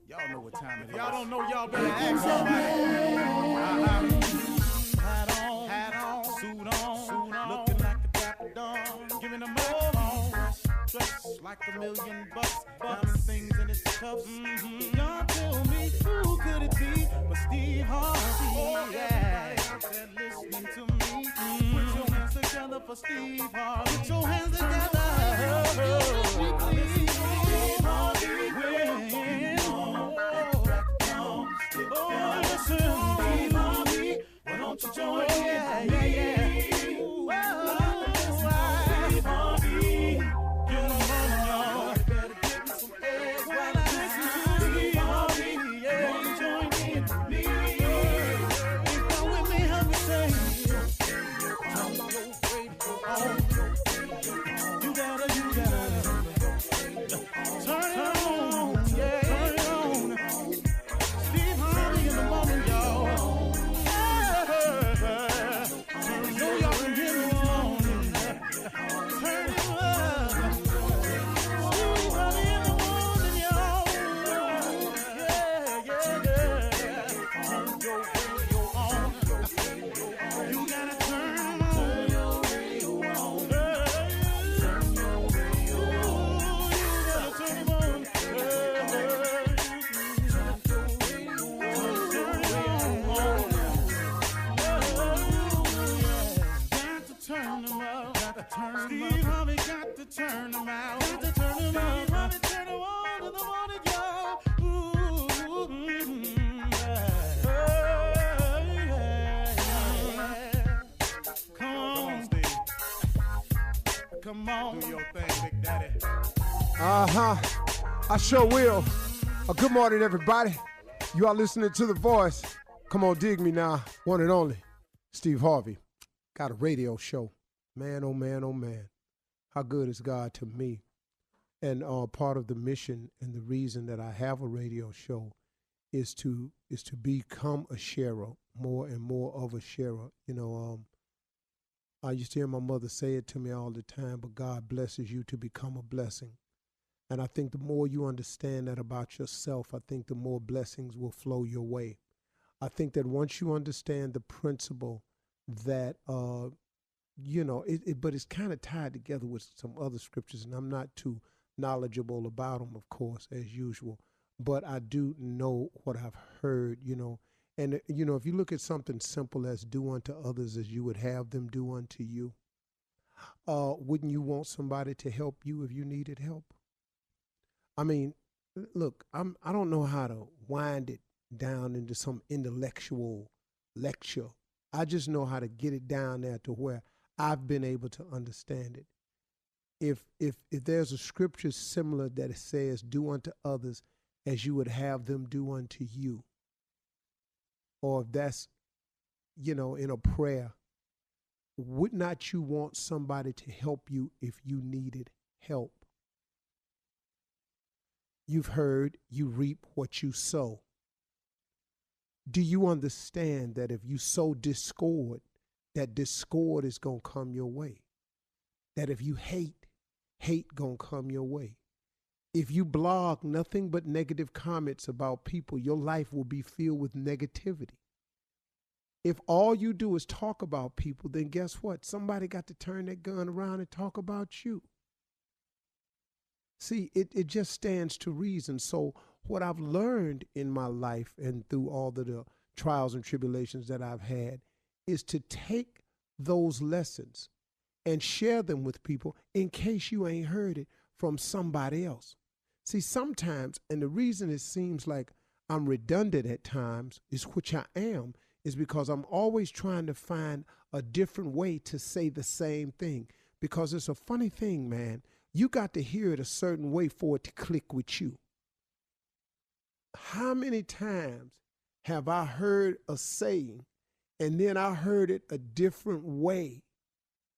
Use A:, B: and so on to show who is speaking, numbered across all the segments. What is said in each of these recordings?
A: Y'all know what time it is. Y'all don't know, y'all better ask somebody. Hat on, suit on, looking like a dapper dawn, giving a microphone, dressed like $1,000,000, diamond things in its cuffs. Y'all tell me who could it be but Steve Harvey? Oh, yeah. Everybody out there listening to me, put your hands together for Steve Harvey. Put your hands together. Steve Harvey, Steve Harvey, why don't you join me? Yeah. Steve Harvey, get on, y'all. Better give me some eggs while I listen to Steve Harvey. Yeah, join in with me. If you're with me, help me say, turn your radio on. You gotta turn it on. Yeah, turn it on. Steve Harvey in the morning, y'all. So y'all can get me on. Turn it up. Steve Harvey in the morning, y'all. Yeah. Turn your radio on. You gotta turn your radio on. Turn your radio on. You gotta turn it on. Turn them up, Steve Harvey got to turn them out. Got to turn them out. Steve Harvey turn them on in the morning, y'all. Come on, Steve. Come on. Do your thing, Big Daddy.
B: I sure will. Good morning, everybody. You are listening to The Voice. Come on, dig me now. One and only, Steve Harvey. Got a radio show. Man, oh man, oh man. How good is God to me? And part of the mission and the reason that I have a radio show is to become a sharer, more and more of a sharer. You know, I used to hear my mother say it to me all the time, but God blesses you to become a blessing. And I think the more you understand that about yourself, I think the more blessings will flow your way. I think that once you understand the principle that, but it's kind of tied together with some other scriptures, and I'm not too knowledgeable about them, of course, as usual, but I do know what I've heard, and, if you look at something simple as do unto others as you would have them do unto you, wouldn't you want somebody to help you if you needed help? I mean, look, I don't know how to wind it down into some intellectual lecture. I just know how to get it down there to where I've been able to understand it. If there's a scripture similar that it says, do unto others as you would have them do unto you, or if that's, in a prayer, would not you want somebody to help you if you needed help? You've heard you reap what you sow. Do you understand that if you sow discord, that discord is going to come your way? That if you hate going to come your way? If you blog nothing but negative comments about people, your life will be filled with negativity. If all you do is talk about people, then guess what? Somebody got to turn that gun around and talk about you. See, it just stands to reason. So what I've learned in my life and through all the trials and tribulations that I've had is to take those lessons and share them with people in case you ain't heard it from somebody else. See, sometimes, and the reason it seems like I'm redundant at times, is which I am, is because I'm always trying to find a different way to say the same thing. Because it's a funny thing, man. You got to hear it a certain way for it to click with you. How many times have I heard a saying and then I heard it a different way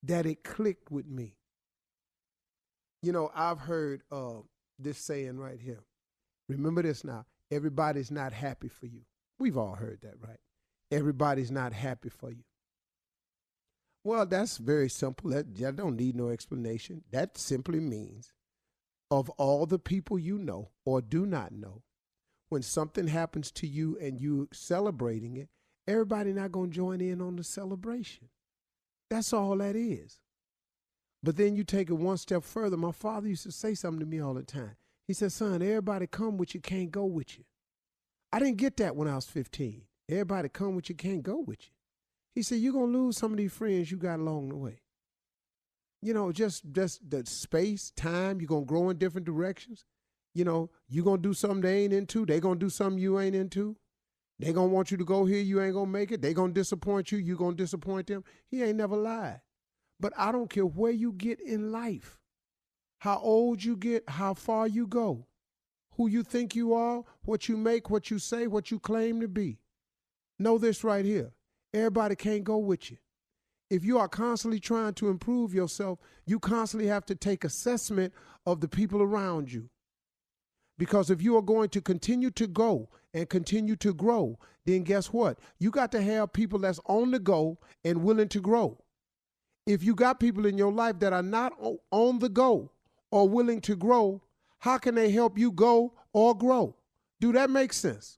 B: that it clicked with me? I've heard this saying right here. Remember this now. Everybody's not happy for you. We've all heard that, right? Everybody's not happy for you. Well, that's very simple. That don't need no explanation. That simply means of all the people you know or do not know, when something happens to you and you celebrating it, everybody not going to join in on the celebration. That's all that is. But then you take it one step further. My father used to say something to me all the time. He said, son, everybody come with you, can't go with you. I didn't get that when I was 15. Everybody come with you, can't go with you. He said, you're going to lose some of these friends you got along the way. You know, just the space, time, you're going to grow in different directions. You know, you're going to do something they ain't into. They going to do something you ain't into. They going to want you to go here. You ain't going to make it. They going to disappoint you. You going to disappoint them. He ain't never lied. But I don't care where you get in life, how old you get, how far you go, who you think you are, what you make, what you say, what you claim to be. Know this right here. Everybody can't go with you. If you are constantly trying to improve yourself, you constantly have to take assessment of the people around you. Because if you are going to continue to go and continue to grow, then guess what? You got to have people that's on the go and willing to grow. If you got people in your life that are not on the go or willing to grow, how can they help you go or grow? Do that make sense?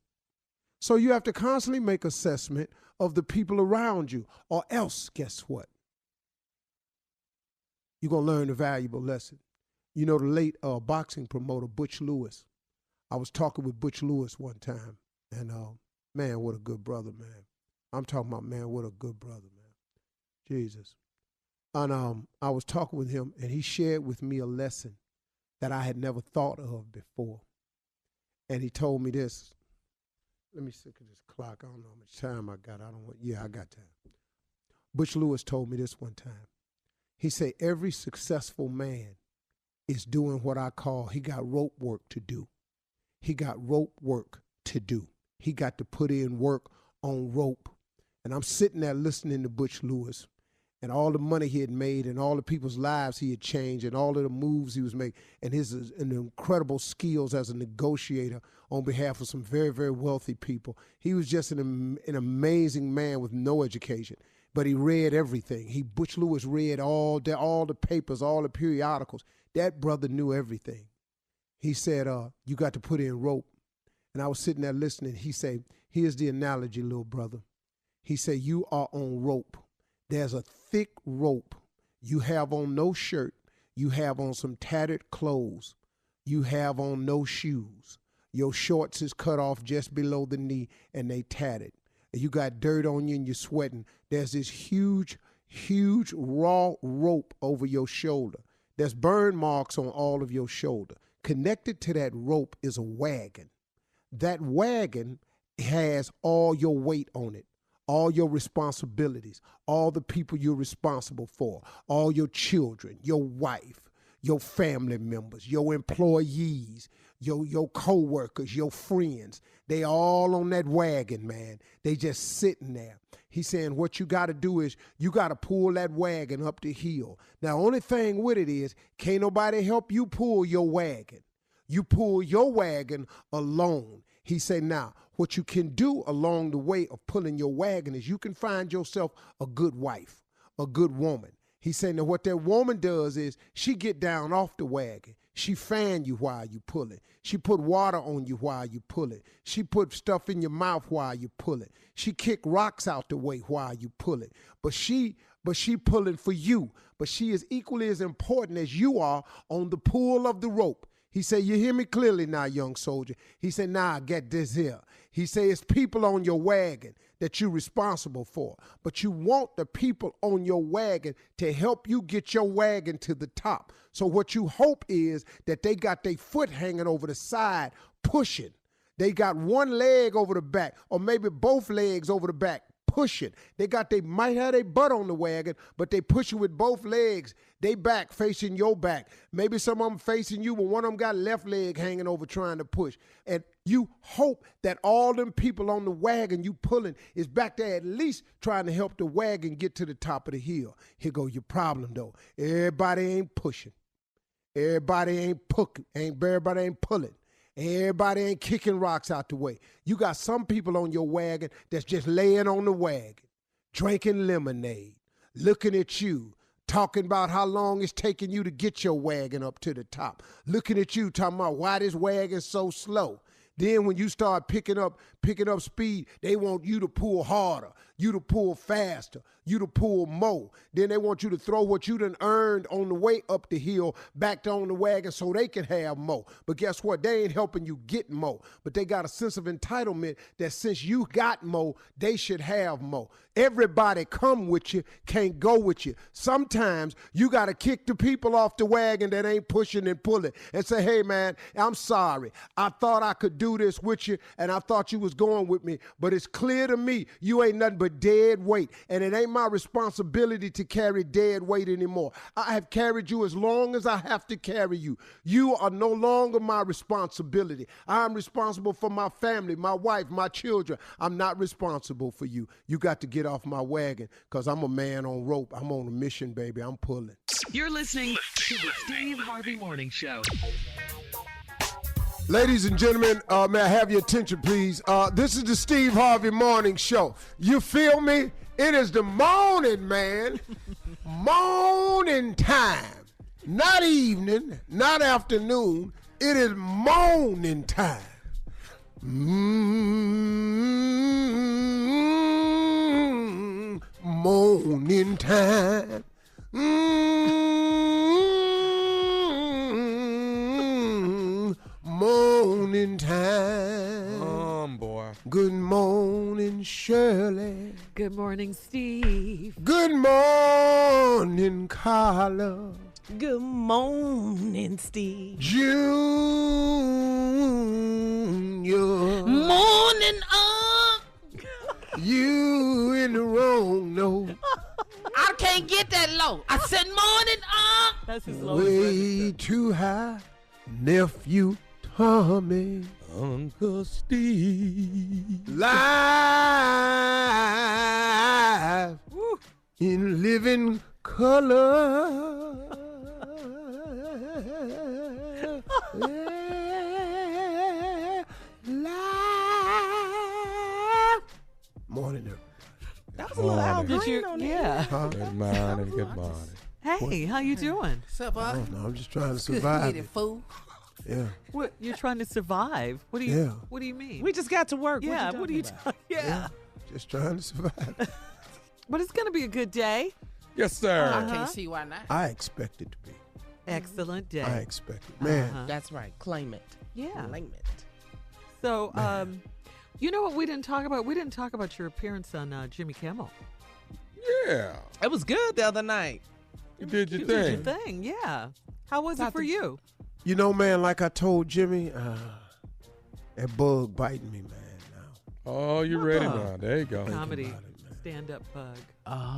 B: So you have to constantly make assessment of the people around you, or else, guess what? You're going to learn a valuable lesson. You know, the late boxing promoter, Butch Lewis. I was talking with Butch Lewis one time, and man, what a good brother, man. I'm talking about, man, what a good brother, man. Jesus. And I was talking with him, and he shared with me a lesson that I had never thought of before. And he told me this. Let me look at this clock. I don't know how much time I got. I got time. Butch Lewis told me this one time. He said, every successful man is doing what I call, he got rope work to do. He got rope work to do. He got to put in work on rope. And I'm sitting there listening to Butch Lewis and all the money he had made and all the people's lives he had changed and all of the moves he was making and his incredible skills as a negotiator on behalf of some very, very wealthy people. He was just an amazing man with no education, but he read everything. Butch Lewis read all the papers, all the periodicals. That brother knew everything. He said, you got to put in rope. And I was sitting there listening. He said, here's the analogy, little brother. He said, you are on rope. There's a thick rope. You have on no shirt. You have on some tattered clothes. You have on no shoes. Your shorts is cut off just below the knee and they tattered. You got dirt on you and you're sweating. There's this huge, huge raw rope over your shoulder. There's burn marks on all of your shoulder. Connected to that rope is a wagon. That wagon has all your weight on it, all your responsibilities, all the people you're responsible for, all your children, your wife, your family members, your employees, your co-workers, your friends. They all on that wagon, man. They just sitting there. He's saying what you got to do is you got to pull that wagon up the hill. Now, only thing with it is can't nobody help you pull your wagon. You pull your wagon alone. He said, now, what you can do along the way of pulling your wagon is you can find yourself a good wife, a good woman. He said, now what that woman does is she get down off the wagon. She fan you while you pull it. She put water on you while you pull it. She put stuff in your mouth while you pull it. She kick rocks out the way while you pull it. But she pulling for you. But she is equally as important as you are on the pull of the rope. He said, you hear me clearly now, young soldier. He said, nah, get this here. He said, it's people on your wagon that you're responsible for. But you want the people on your wagon to help you get your wagon to the top. So what you hope is that they got their foot hanging over the side, pushing. They got one leg over the back, or maybe both legs over the back, pushing. They might have their butt on the wagon, but they push you with both legs. They back facing your back. Maybe some of them facing you, but one of them got left leg hanging over trying to push. And you hope that all them people on the wagon you pulling is back there at least trying to help the wagon get to the top of the hill. Here go your problem though. Everybody ain't pushing. Everybody ain't pulling. Everybody ain't kicking rocks out the way. You got some people on your wagon that's just laying on the wagon, drinking lemonade, looking at you, talking about how long it's taking you to get your wagon up to the top. Looking at you, talking about why this wagon's so slow. Then when you start picking up speed, they want you to pull harder, you to pull faster, you to pull more. Then they want you to throw what you done earned on the way up the hill back on the wagon so they can have more. But guess what? They ain't helping you get more. But they got a sense of entitlement that since you got more, they should have more. Everybody come with you, can't go with you. Sometimes you got to kick the people off the wagon that ain't pushing and pulling and say, hey, man, I'm sorry. I thought I could do this with you, and I thought you was going with me. But it's clear to me you ain't nothing but dead weight, and it ain't my responsibility to carry dead weight anymore. I have carried you as long as I have to carry you. You are no longer my responsibility. I'm responsible for my family, my wife, my children. I'm not responsible for you. You got to get off my wagon because I'm a man on rope. I'm on a mission, baby. I'm pulling.
C: You're listening to the Steve Harvey Morning Show.
B: Ladies and gentlemen, may I have your attention, please? This is the Steve Harvey Morning Show. You feel me? It is the morning, man. Morning time. Not evening, not afternoon. It is morning time. Morning time. Morning time.
A: Boy.
B: Good morning, Shirley.
D: Good morning, Steve.
B: Good morning, Carla.
E: Good morning, Steve.
B: Junior.
E: Morning up.
B: You in the wrong note.
E: I can't get that low. I said morning up.
D: That's his lowest
B: Way
D: register.
B: too high. Nephew Tommy.
A: Uncle Steve.
B: Live in living color. Live. Morning, everybody.
E: That was a little Al
D: Did
E: Green
D: you?
E: on there.
D: Yeah.
A: Good morning, good morning.
D: Hey, how you doing?
E: What's up,
B: I
E: Al?
B: don't know. I'm just trying to
E: Good
B: survive.
E: eating, fool.
B: Yeah.
D: What you're trying to survive? What do you?
B: Yeah.
D: What do you mean?
E: We just got to work.
D: yeah. What are you?
E: talking
D: Yeah.
B: Just trying to survive.
D: But it's gonna be a good day.
A: Yes, sir.
E: I can't see why not.
B: I expect it to be.
D: Excellent day.
B: I expect it. Man.
D: Uh-huh.
E: That's right. Claim it.
D: Yeah.
E: Claim it.
D: So, you know what we didn't talk about? We didn't talk about your appearance on Jimmy Kimmel.
A: Yeah.
E: It was good the other night.
A: You did your
D: You did
A: thing.
D: your thing, yeah. How was it for you?
B: You know, man, like I told Jimmy, that bug biting me, man, now.
A: Oh, you ready now. There you go.
D: Comedy,
B: about it, man.
D: stand-up bug.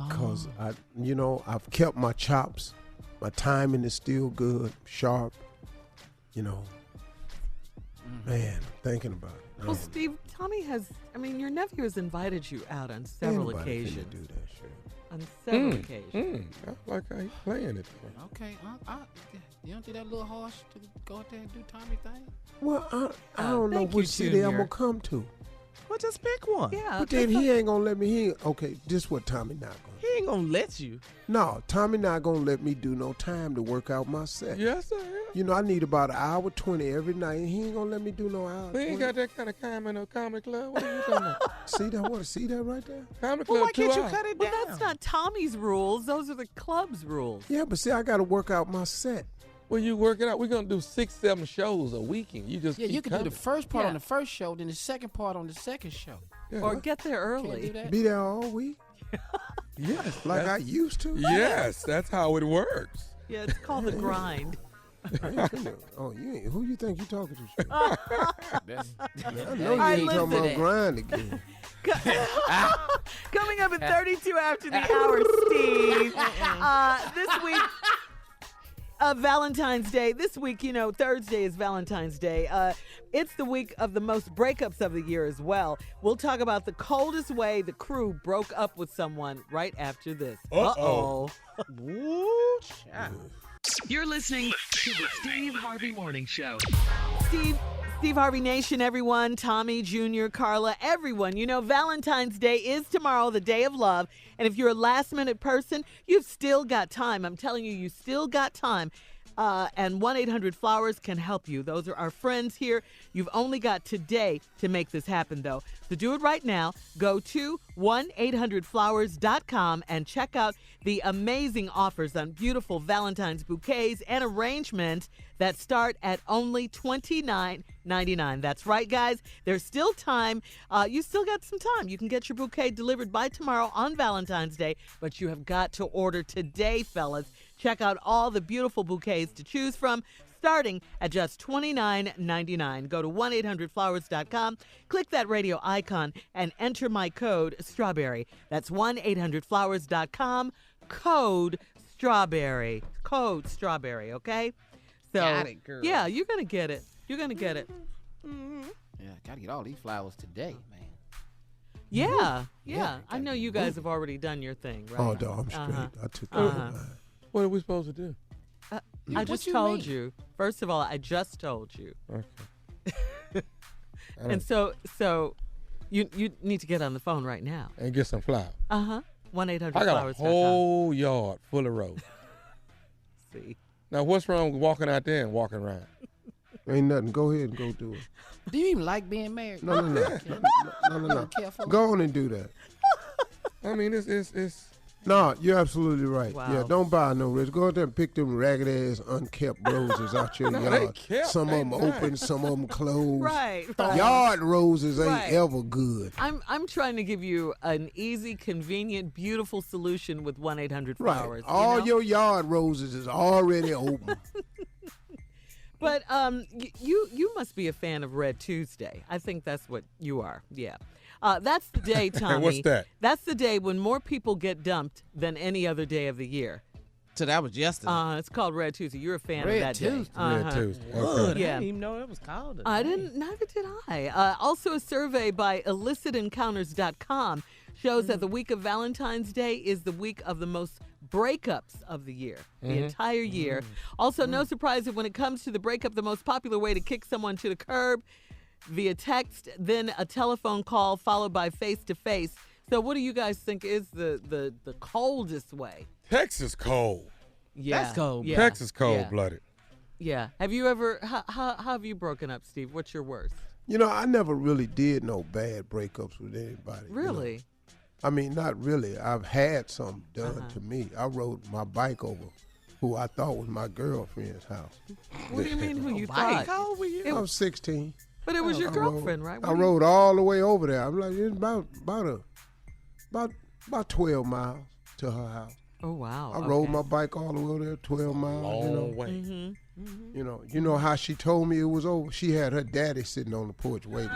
B: Because, I've kept my chops. My timing is still good, sharp. Man, thinking about it.
D: Well, Steve, Tommy your nephew has invited you out on several
B: Ain't nobody finna
D: occasions.
B: do that shit.
D: On several occasions.
A: I like how he's playing it.
E: Okay. You don't think that a little harsh to go out there and do Tommy thing?
B: Well, I don't know
D: thank you,
B: which city I'm
D: Junior.
B: going to come to.
E: Well, just pick one.
D: Yeah.
B: But then he ain't going to let me. Okay, this what Tommy not going to
E: He ain't gonna let you.
B: No, Tommy not going to let me do no time to work out my set.
A: Yes, sir.
B: You know, I need about an hour 20 every night, and he ain't going to let me do no hour
A: We ain't
B: 20.
A: got that kind of time in a comedy club. What are you talking about?
B: See that right there?
A: Comedy
E: Well,
A: club
E: why can't
A: 2
E: you
A: hours.
E: cut it
D: Well,
E: down?
D: that's not Tommy's rules. Those are the club's rules.
B: Yeah, but see, I got to work out my set.
A: Well, you work it out. We're going to do 6-7 shows a weekend. You just
E: Yeah,
A: keep
E: you can
A: coming.
E: do the first part
D: Yeah.
E: on the first show, then the second part on the second show.
A: Yeah.
D: Or get there
E: Can't do
D: early.
E: that.
B: Be there all week
A: Yes.
B: like I
A: that's-
B: used to.
A: Yes, that's how it works.
D: Yeah, it's called the grind.
B: I ain't finna- oh, you ain't. Who you think you talking to? Shirley?
E: That's-
B: I know
E: All
B: you
D: right,
B: ain't talking
D: listen.
B: about grind again.
D: Coming up at 32 after the hour, Steve. This week, Valentine's Day. This week, Thursday is Valentine's Day. It's the week of the most breakups of the year as well. We'll talk about the coldest way the crew broke up with someone right after this.
A: Uh-oh.
E: Woo, child.
C: You're listening to the Steve Harvey Morning Show.
D: Steve, Steve Harvey Nation, everyone, Tommy, Junior, Carla, everyone. You know, Valentine's Day is tomorrow, the day of love. And if you're a last-minute person, you've still got time. I'm telling you, you still got time. And 1-800-Flowers can help you. Those are our friends here. You've only got today to make this happen, though. So do it right now. Go to 1-800-Flowers.com and check out the amazing offers on beautiful Valentine's bouquets and arrangements that start at only $29.99. That's right, guys. There's still time. You still got some time. You can get your bouquet delivered by tomorrow on Valentine's Day, but you have got to order today, fellas. Check out all the beautiful bouquets to choose from, starting at just $29.99. Go to 1-800-Flowers.com, click that radio icon, and enter my code STRAWBERRY. That's 1-800-Flowers.com, code STRAWBERRY. Code STRAWBERRY, okay? So,
E: Got it, girl.
D: yeah, you're going to get it. You're going to get it.
E: Yeah, gotta get all these flowers today, man.
D: Yeah.
E: Yeah,
D: I know you guys have already done your thing, right?
B: Oh, dog, I'm straight. I took care of mine.
F: What are we supposed to do?
D: I just told you. First of all, I just told you.
F: Okay.
D: And so you need to get on the phone right now.
F: And get some flowers.
D: 1-800-Flowers.com.
F: I got a whole yard full of roses.
D: See.
F: Now, what's wrong with walking out there and walking around?
B: Ain't nothing. Go ahead and go do it.
E: Do you even like being married?
B: No.
E: Careful.
B: Go on and do that.
F: I mean, it's
B: No, you're absolutely right.
D: Wow.
B: Yeah, don't buy no roses. Go out there and pick them ragged ass, unkept roses out your
F: they
B: yard.
F: kept,
B: Some of
F: they
B: them
F: nice.
B: open, some of them closed.
D: Right.
B: Yard roses ain't
D: Right.
B: ever good.
D: I'm trying to give you an easy, convenient, beautiful solution with 1-800-Flowers.
B: Right. All
D: you know?
B: your yard roses is already open.
D: But you must be a fan of Red Tuesday. I think that's what you are. Yeah. That's the day, Tommy.
F: What's that?
D: That's the day when more people get dumped than any other day of the year.
G: So that was yesterday.
D: It's called Red Tuesday. You're a fan
E: Red
D: of that
E: Tuesday.
D: day.
F: Red Tuesday.
G: Good.
F: Okay.
D: Yeah.
G: I didn't even know it was called.
D: I didn't. Neither did I. Also, a survey by IllicitEncounters.com shows that the week of Valentine's Day is the week of the most breakups of the year, the entire year. Also, no surprise that when it comes to the breakup, the most popular way to kick someone to the curb via text, then a telephone call followed by face-to-face. So, what do you guys think is the coldest way?
F: Texas cold.
D: Yeah,
G: That's cold.
D: Yeah,
F: Texas
D: yeah,
F: cold-blooded.
D: Yeah. Have you ever? How have you broken up, Steve? What's your worst?
B: You know, I never really did no bad breakups with anybody.
D: Really?
B: You know? I mean, not really. I've had some done to me. I rode my bike over who I thought was my girlfriend's house.
D: What do you mean? Who you
G: How
D: thought?
G: old were you?
B: I was 16.
D: But it was your
B: I
D: girlfriend,
B: rode,
D: right?
B: I rode all the way over there. I'm like, it's about 12 miles to her house.
D: Oh wow!
B: I rode my bike all the way over there, 12 miles.
F: Long way.
B: You know how she told me it was over? She had her daddy sitting on the porch waiting.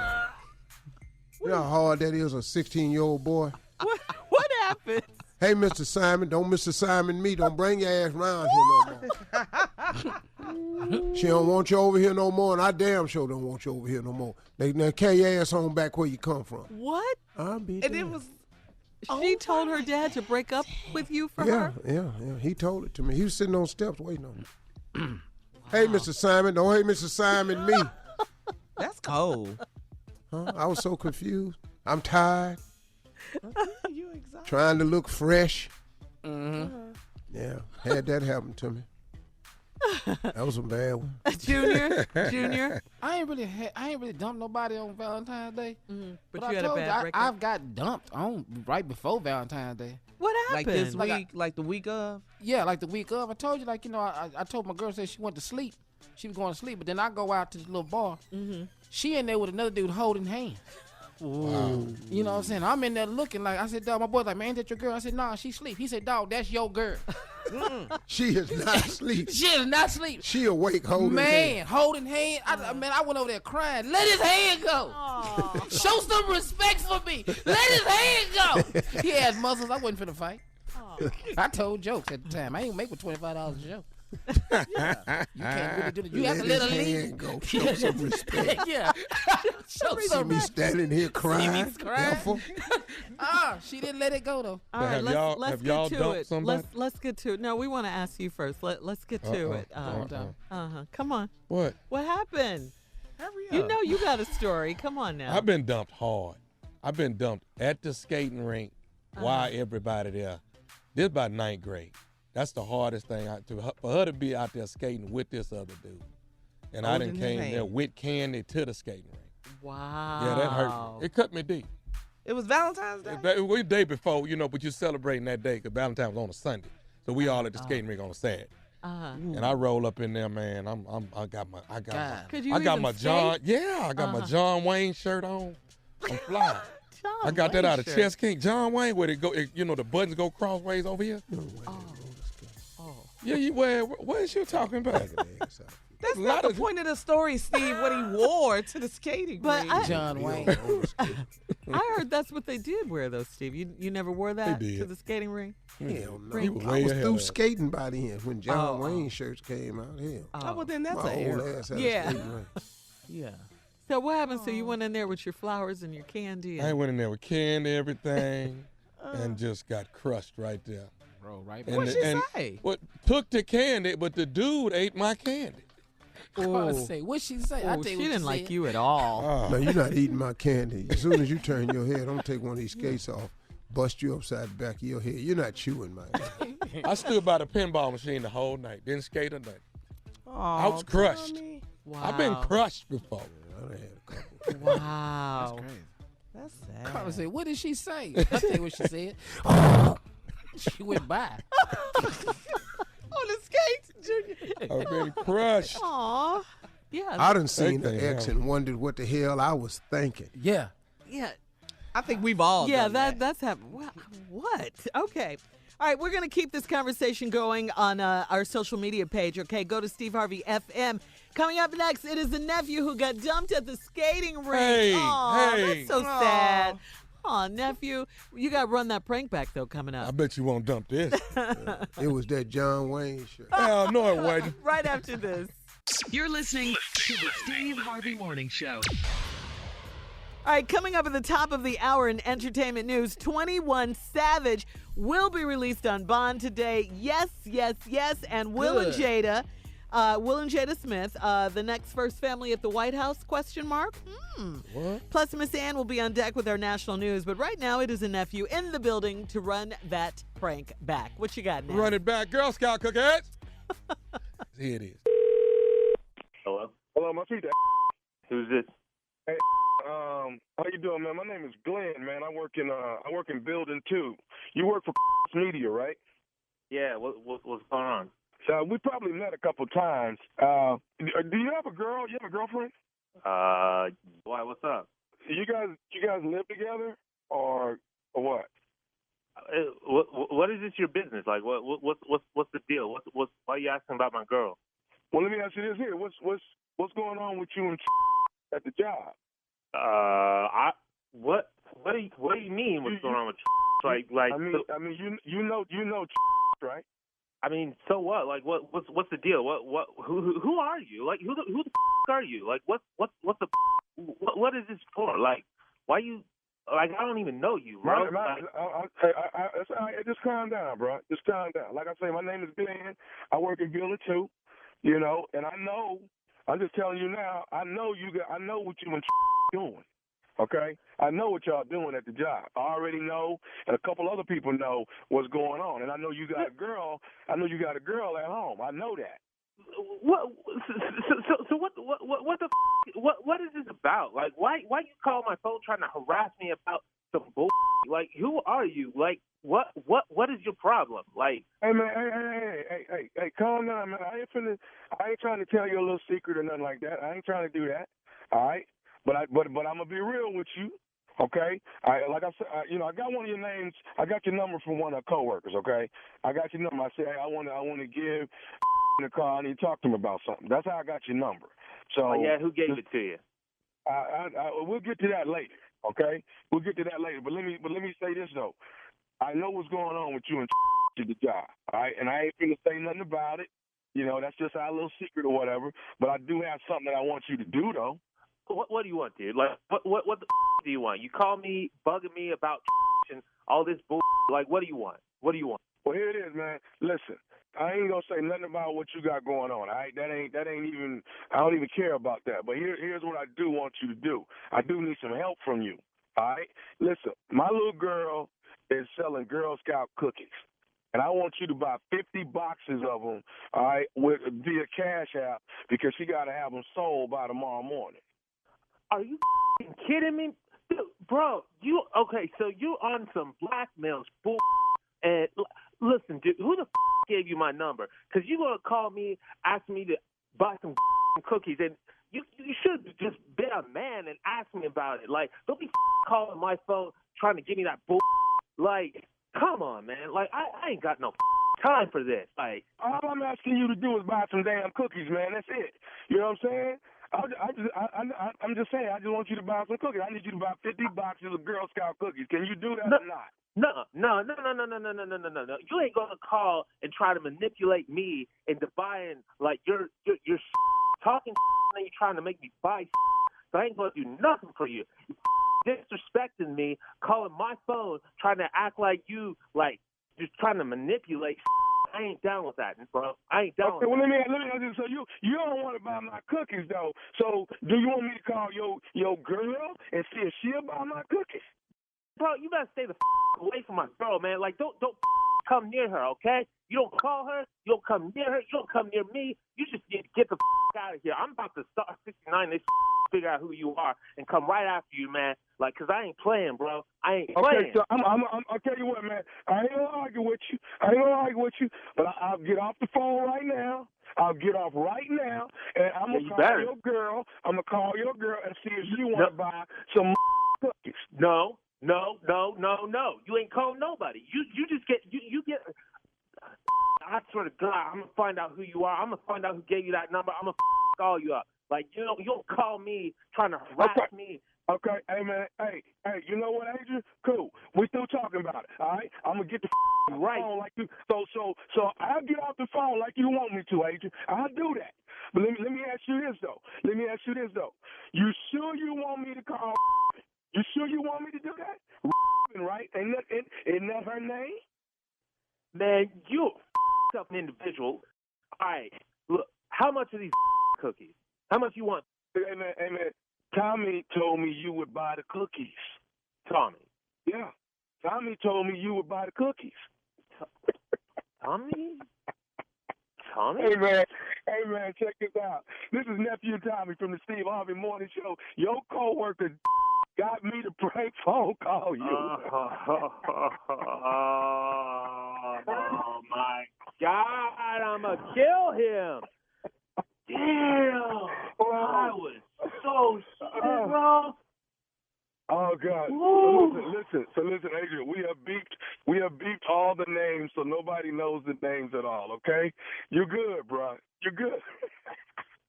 B: You know how hard that is, a 16-year-old boy?
D: What happened?
B: Hey, Mr. Simon, don't Mr. Simon me. Don't bring your ass around here no more. She don't want you over here no more, and I damn sure don't want you over here no more. Now carry your ass on back where you come from.
D: What?
B: I'll be
G: And
B: there.
G: it was.
D: She told her dad to break up with you for
B: Yeah,
D: her?
B: yeah. He told it to me. He was sitting on steps waiting on me. Hey, Mr. Simon, don't hey, Mr. Simon me.
G: That's cold.
B: Huh? I was so confused. I'm tired,
G: You exhausted.
B: trying to look fresh. Yeah, had that happen to me. That was a bad one.
D: Junior?
E: I ain't really dumped nobody on Valentine's Day.
D: But
E: I
D: you had a
E: told
D: bad
E: you,
D: breakup?
E: I've got dumped on right before Valentine's Day.
D: What
G: Like
D: happened?
G: this week, like the week of.
E: Yeah, like the week of. I told you, like, you know, I told my girl, said she went to sleep. She was going to sleep, but then I go out to this little bar. She in there with another dude holding hands.
F: Wow.
E: You know what I'm saying? I'm in there looking like, I said, dog, my boy's like, man, ain't that your girl? I said, nah, she sleep. He said, dog, that's your girl.
B: She is not asleep.
E: She is not sleep.
B: She awake holding
E: Man,
B: hands.
E: holding hand. I went over there crying. Let his hand go. Show some respect for me. Let his hand go. He had muscles. I wasn't finna fight. I told jokes at the time. I ain't make with $25 a show. Yeah. You can't really do that. You have to let her
B: his
E: leave.
B: hand go. Show some respect.
E: Yeah. Show
B: See
E: some
B: me
E: respect.
B: standing here crying.
E: crying.
B: Careful.
E: She didn't let it go though.
D: All right,
F: Have
D: let's
F: have
D: get
F: y'all
D: to
F: dumped
D: it.
F: somebody?
D: Let's get to it. No, we want to ask you first. Let's get to it.
E: Uh-oh.
D: Come on.
F: What?
D: What happened?
G: Hurry up.
D: You know you got a story. Come on now.
F: I've been dumped hard. I've been dumped at the skating rink. Why everybody there? This about ninth grade. That's the hardest thing for her to be out there skating with this other dude. And I done
G: Holding his
F: came there
G: hand.
F: with candy to the skating rink.
D: Wow.
F: Yeah, that hurt me. It cut me deep.
G: It was Valentine's Day.
F: The day before, but you're celebrating that day because Valentine was on a Sunday. So we all at the skating rink on a Saturday. And I roll up in there, man. I got my
D: Could you
F: I got
D: even
F: my
D: skate?
F: John. Yeah, I got my John Wayne shirt on. I'm fly.
D: John
F: I got that
D: Wayne
F: out of
D: shirt.
F: Chess King. John Wayne, where it go, the buttons go crossways over here. Yeah, what is you talking about?
G: That's
F: A
G: not
F: lot
G: the
F: of-
G: point of the story, Steve, what he wore to the skating
D: But
G: rink.
E: John Wayne.
D: I heard that's what they did wear, though, Steve. You never wore that
F: They did.
D: to the skating rink?
B: Hell no.
F: He was
B: I
F: way
B: was
F: ahead
B: through
F: of us.
B: skating by then when John Wayne shirts came out. Hell,
G: Oh, well, then that's
B: my
G: an
B: old
G: error.
B: ass had
D: Yeah.
B: a skating rink.
G: Yeah.
D: So what happened? So you went in there with your flowers and your candy?
F: I
D: And,
F: went in there with candy, everything, and just got crushed right there.
E: Bro, right
F: And,
G: What'd she
F: and
G: say?
F: What took the candy, but the dude ate my candy.
E: I was gonna say, what'd she say? I'll
D: oh,
E: tell
D: she
E: you what
D: didn't
E: she
D: like
E: said.
D: you at all.
F: Oh,
B: Man, you're not eating my candy. As soon as you turn your head, I'm gonna take one of these skates off, bust you upside the back of your head. You're not chewing my head.
F: I stood by the pinball machine the whole night. Didn't skate or nothing. I was crushed.
G: Tommy.
D: Wow.
F: I've been crushed before.
B: I done had a couple.
D: Wow.
E: Crazy.
G: That's
E: I
G: sad.
E: was say, what did she say? I'll tell you what she said. She went by.
G: On the skates, Junior.
F: I've been crushed.
D: Aw. Yeah.
B: I done seen
F: That
B: the
F: thing
B: X
F: hell.
B: and wondered what the hell I was thinking.
E: Yeah.
D: yeah.
G: I think we've all
D: Yeah,
G: done that.
D: that's happened. What? Okay. All right, we're going to keep this conversation going on our social media page, okay? Go to Steve Harvey FM. Coming up next, it is the nephew who got dumped at the skating rink.
F: Hey,
D: Aw,
F: hey.
D: that's so sad. Aw, nephew. You got to run that prank back, though, coming
F: I
D: up.
F: bet you won't dump this.
B: It was that John Wayne shirt.
F: Hell no, it wasn't.
D: Right after this.
C: You're listening to the Steve Harvey Morning Show.
D: All right, coming up at the top of the hour in entertainment news, 21 Savage will be released on bond today. Yes, yes, yes. And Will and Jada Smith, the next first family at the White House, question mark?
F: What?
D: Plus, Miss Ann will be on deck with our national news. But right now, it is a nephew in the building to run that prank back. What you got now?
F: Run it back, Girl Scout cookies. Here it is.
H: Hello? Hello, my feet. Who's this? Hey, how you doing, man? My name is Glenn, man. I work in Building 2. You work for Media, right? Yeah. What's going on? So we probably met a couple times. Do you have a girl? You have a girlfriend? Why? What's up? You guys live together, or what? What is this your business? Like, what's the deal? Why are you asking about my girl? Well, let me ask you this here. What's going on with you and at the job? What do you mean? What's going on with like? I mean, you know, right? I mean, so what? Like, what's the deal? Who are you? Like, who the are you? Like, what is this for? Like, why you? Like, I don't even know you, bro. Just calm down, bro. Just calm down. Like I say, my name is Glenn. I work in Building 2, and I know. I'm just telling you now. I know what you and doing. Okay, I know what y'all doing at the job. I already know, and a couple other people know what's going on. And I know you got a girl. I know you got a girl at home. I know that. What? So what is this about? Like, why you call my phone trying to harass me about some bull? Like, who are you? Like, what is your problem? Like, hey man, hey, calm down, man. I ain't trying to tell you a little secret or nothing like that. I ain't trying to do that. All right. But I'm gonna be real with you, okay? Like I said, I got one of your names. I got your number from one of our coworkers, okay? I got your number. I said, hey, I want to give the call. I need to talk to him about something. That's how I got your number. So who gave it to you? We'll get to that later, okay? We'll get to that later. But let me say this though. I know what's going on with you and to the job, all right? And I ain't gonna say nothing about it. That's just our little secret or whatever. But I do have something that I want you to do though. What do you want, dude? Like, what the do you want? You call me bugging me about and all this bull. Like, what do you want? What do you want? Well, here it is, man. Listen, I ain't gonna say nothing about what you got going on. All right, that ain't even. I don't even care about that. But here's what I do want you to do. I do need some help from you. All right, listen. My little girl is selling Girl Scout cookies, and I want you to buy 50 boxes of them. All right, via Cash App because she got to have them sold by tomorrow morning.
I: Are you kidding me? Dude, bro, so you on some blackmail bull. And listen, dude, who the gave you my number? Because you going to call me, ask me to buy some cookies, and you should just be a man and ask me about it. Like, don't be calling my phone trying to give me that bull. Like, come on, man. Like, I ain't got no time for this. Like,
H: all I'm asking you to do is buy some damn cookies, man. That's it. You know what I'm saying? I'm just saying, I just want you to buy some cookies. I need you to buy 50 boxes of Girl Scout cookies. Can you do that or not?
I: No. You ain't gonna call and try to manipulate me into buying, like, you're talking and you're trying to make me buy. So I ain't gonna do nothing for you. You disrespecting me, calling my phone, trying to act like you, like, just trying to manipulate. I ain't down with that, bro. I ain't down with that.
H: Well, let me ask you. So you don't want to buy my cookies, though. So do you want me to call your girl and see if she'll buy my cookies?
I: Bro, you better stay the away from my girl, man. Like, don't come near her, okay? You don't call her. You don't come near her. You don't come near me. You just get the out of here. I'm about to start 69. They figure out who you are and come right after you, man. Like, because I ain't playing, bro. I ain't playing.
H: Okay, so I'll tell you what, man. I ain't going to argue with you. But I'll get off the phone right now. I'll get off right now, and I'm going to call your girl. I'm going to call your girl and see if she want to buy some cookies.
I: No. You ain't call nobody. You just get you get. I swear to God, I'm gonna find out who you are. I'm gonna find out who gave you that number. I'm gonna call you up. Like, you don't call me trying to harass me.
H: Okay, hey man, hey, you know what, Adrian? Cool. We still talking about it. All right, I'm gonna get the phone like you. So I'll get off the phone like you want me to, Adrian. I'll do that. But let me ask you this though. You sure you want me to call? You sure you want me to do that? Right? Isn't that her name?
I: Man, you an individual. All right, look, how much are these cookies? How much you want?
H: Hey man, Tommy told me you would buy the cookies.
I: Tommy?
H: Yeah. Tommy told me you would buy the cookies.
I: Tommy?
H: Hey man, check this out. This is Nephew Tommy from the Steve Harvey Morning Show. Your coworker got me to prank phone call you.
I: Oh my God, I'm gonna kill him. Damn. I was so shit, bro.
H: Oh God. So listen, Adrian, we have beeped all the names so nobody knows the names at all, okay? You're good, bro. You're good.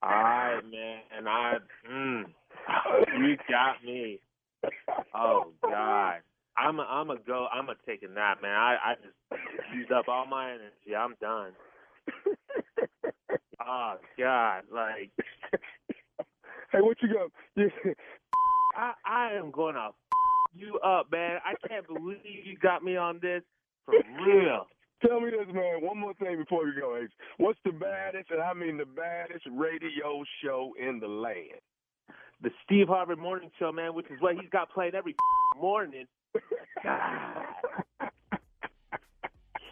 I: All right, man. You got me. Oh God. I'm gonna take a nap, man. I just used up all my energy. I'm done. Oh God, like.
H: Hey, what you got?
I: I am gonna you up, man. I can't believe you got me on this for real.
H: Tell me this, man. One more thing before we go, Ace. What's the baddest, and I mean the baddest radio show in the land?
I: The Steve Harvey Morning Show, man, which is what he's got playing every morning. God.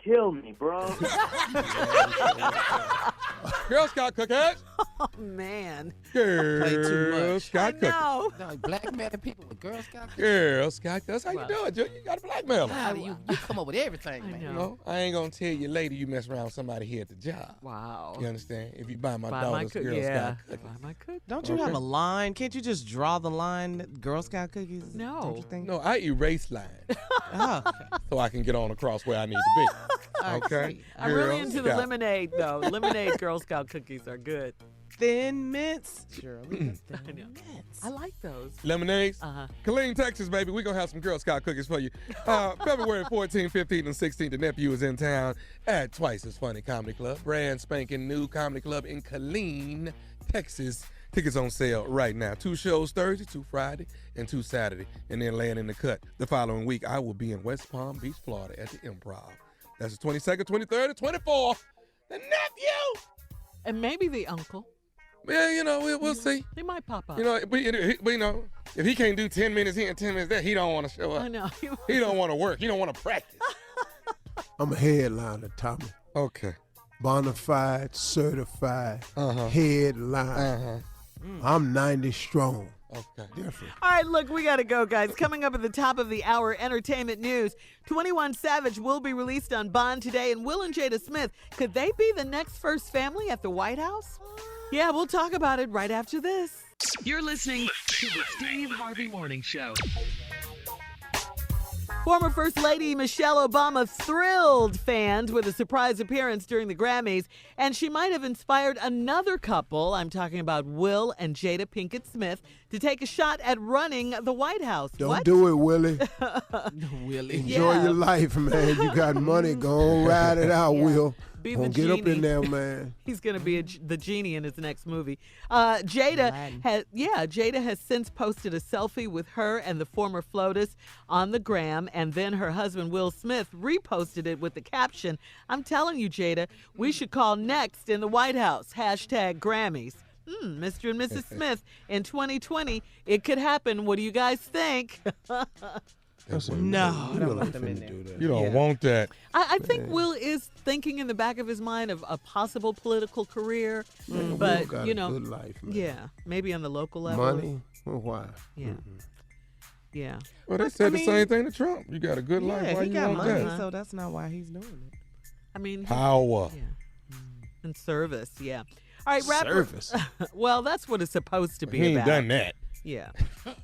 I: Kill me, bro.
F: Girl Scout cookies.
D: Oh, man.
F: Girl Scout cookies.
E: No, blackmailing people with Girl Scout cookies.
F: Girl Scout, that's how you do it, Junior. You got to blackmail them.
E: You come up with everything, man.
F: You know, I ain't going to tell you later you mess around with somebody here at the job.
D: Wow.
F: You understand? If you buy my daughter's Girl Scout cookies.
D: Buy my cookies.
G: Don't you have a line? Can't you just draw the line, Girl Scout cookies?
D: No.
G: Don't you think?
F: No, I erase lines
G: Oh, okay.
F: so I can get on across where I need to be. Okay?
D: I'm really into the
F: Scout.
D: lemonade, though. Lemonade Girl Scout cookies are good.
G: Thin mints. Shirley.
D: I know. I like those.
F: Lemonades.
D: Uh-huh.
F: Killeen, Texas, baby. We're going to have some Girl Scout cookies for you. February 14, 15, and 16, the Nephew is in town at Twice as Funny Comedy Club. Brand spanking new comedy club in Killeen, Texas. Tickets on sale right now. 2 shows Thursday, 2 Friday, and 2 Saturday. And then laying in the cut. The following week, I will be in West Palm Beach, Florida at the Improv. That's the 22nd, 23rd, and 24th. The nephew.
D: And maybe the uncle.
F: Yeah, you know, we'll see.
D: He might pop up.
F: You know, but you know, if he can't do 10 minutes here and 10 minutes there, he don't want to show up.
D: I know.
F: He don't want to work. He don't want to practice.
B: I'm a headliner, Tommy.
F: Okay.
B: Bonafide, certified, headliner. I'm 90 strong.
F: Okay.
B: Different.
D: All right, look, we got to go, guys. Coming up at the top of the hour, entertainment news. 21 Savage will be released on bond today, and Will and Jada Smith, could they be the next first family at the White House? Yeah, we'll talk about it right after this.
C: You're listening to the Steve Harvey Morning Show.
D: Former First Lady Michelle Obama thrilled fans with a surprise appearance during the Grammys, and she might have inspired another couple, I'm talking about Will and Jada Pinkett Smith, to take a shot at running the White House.
B: Don't do it, Willie.
E: Willie.
B: Enjoy your life, man. You got money. Go on, ride it out, Will.
D: Be
B: Gonna
D: the
B: get up
D: genie.
B: in there, man.
D: He's going to be the genie in his next movie. Jada has since posted a selfie with her and the former FLOTUS on the gram, and then her husband Will Smith reposted it with the caption, "I'm telling you, Jada, we should call next in the White House. #Grammys. Mr. and Mrs. Smith, in 2020, it could happen. What do you guys think?"
G: No, I don't want them in there.
F: You don't want that.
D: I think Will is thinking in the back of his mind of a possible political career, but
B: Will got
D: you
B: a
D: know,
B: good life, man.
D: yeah, maybe on the local level.
B: Money? Well, why?
D: Yeah, yeah.
F: Well, they said the same thing to Trump. You got a good life.
G: Yeah,
F: Why
G: he
F: you
G: got
F: want
G: money,
F: that?
G: so that's not why he's doing it.
D: I mean,
F: Power.
D: yeah, and service. Yeah. All right, rapper.
B: Service.
D: Well, that's what it's supposed to be
F: He ain't
D: about.
F: done that.
D: Yeah,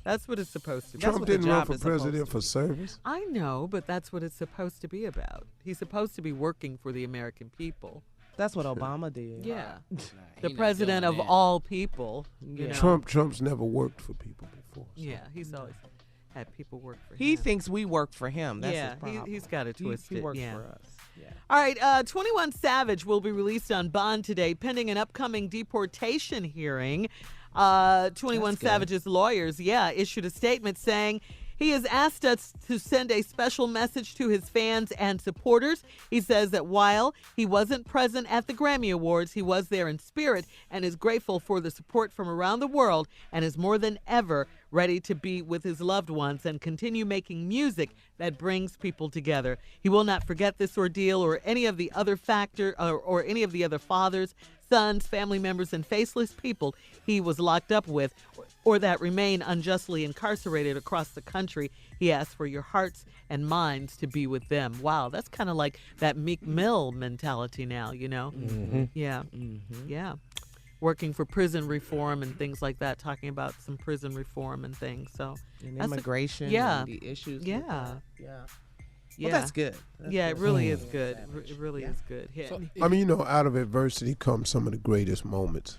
D: that's what it's supposed to be.
B: Trump
G: what the
B: didn't run
G: job
B: for
G: is supposed
B: president
G: to
B: for
G: be.
B: service.
D: I know, but that's what it's supposed to be about. He's supposed to be working for the American people.
G: That's what Obama did.
D: Yeah,
E: He
D: the
E: not
D: president
E: doing
D: of
E: that.
D: all people. You know?
B: Trump's never worked for people before. So.
D: Yeah, he's always had people work for him.
G: He thinks we work for him. That's
D: yeah,
G: his problem.
D: he's got it twisted.
G: He works
D: yeah.
G: for us. Yeah.
D: All right, 21 Savage will be released on bond today, pending an upcoming deportation hearing. 21 Savage's lawyers, issued a statement saying he has asked us to send a special message to his fans and supporters. He says that while he wasn't present at the Grammy Awards, he was there in spirit and is grateful for the support from around the world and is more than ever ready to be with his loved ones and continue making music that brings people together. He will not forget this ordeal or any of the other or any of the other fathers, sons, family members, and faceless people he was locked up with or that remain unjustly incarcerated across the country. He asks for your hearts and minds to be with them. Wow, that's kind of like that Meek Mill mentality now, you know?
F: Mm-hmm.
D: Yeah. Mm-hmm. Yeah. Working for prison reform and things like that, talking about some prison reform and things. So
G: And
D: that's
G: immigration
D: yeah.
G: and the issues. with
D: Yeah.
G: that. Yeah.
D: yeah.
G: Well, that's good. That's
D: yeah,
G: good.
D: it really is good. It really
G: Yeah.
D: is good. Yeah.
E: So,
B: I mean, out of adversity comes some of the greatest moments.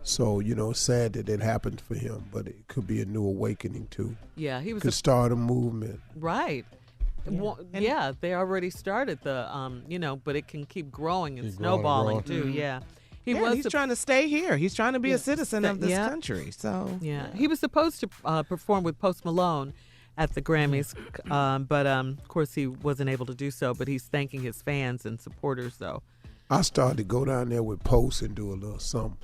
B: So, it's sad that it happened for him, but it could be a new awakening, too.
D: Yeah, he was
B: Could start a movement.
D: right. Well, yeah, they already started the, but it can keep growing and
F: Keep growing and
D: snowballing
F: growing.
D: too. Yeah,
G: He's trying to stay here. He's trying to be a citizen of this
D: Yeah.
G: country. So
D: Yeah, he was supposed to perform with Post Malone at the Grammys, but of course he wasn't able to do so. But he's thanking his fans and supporters, though.
B: I started to go down there with Post and do a little something.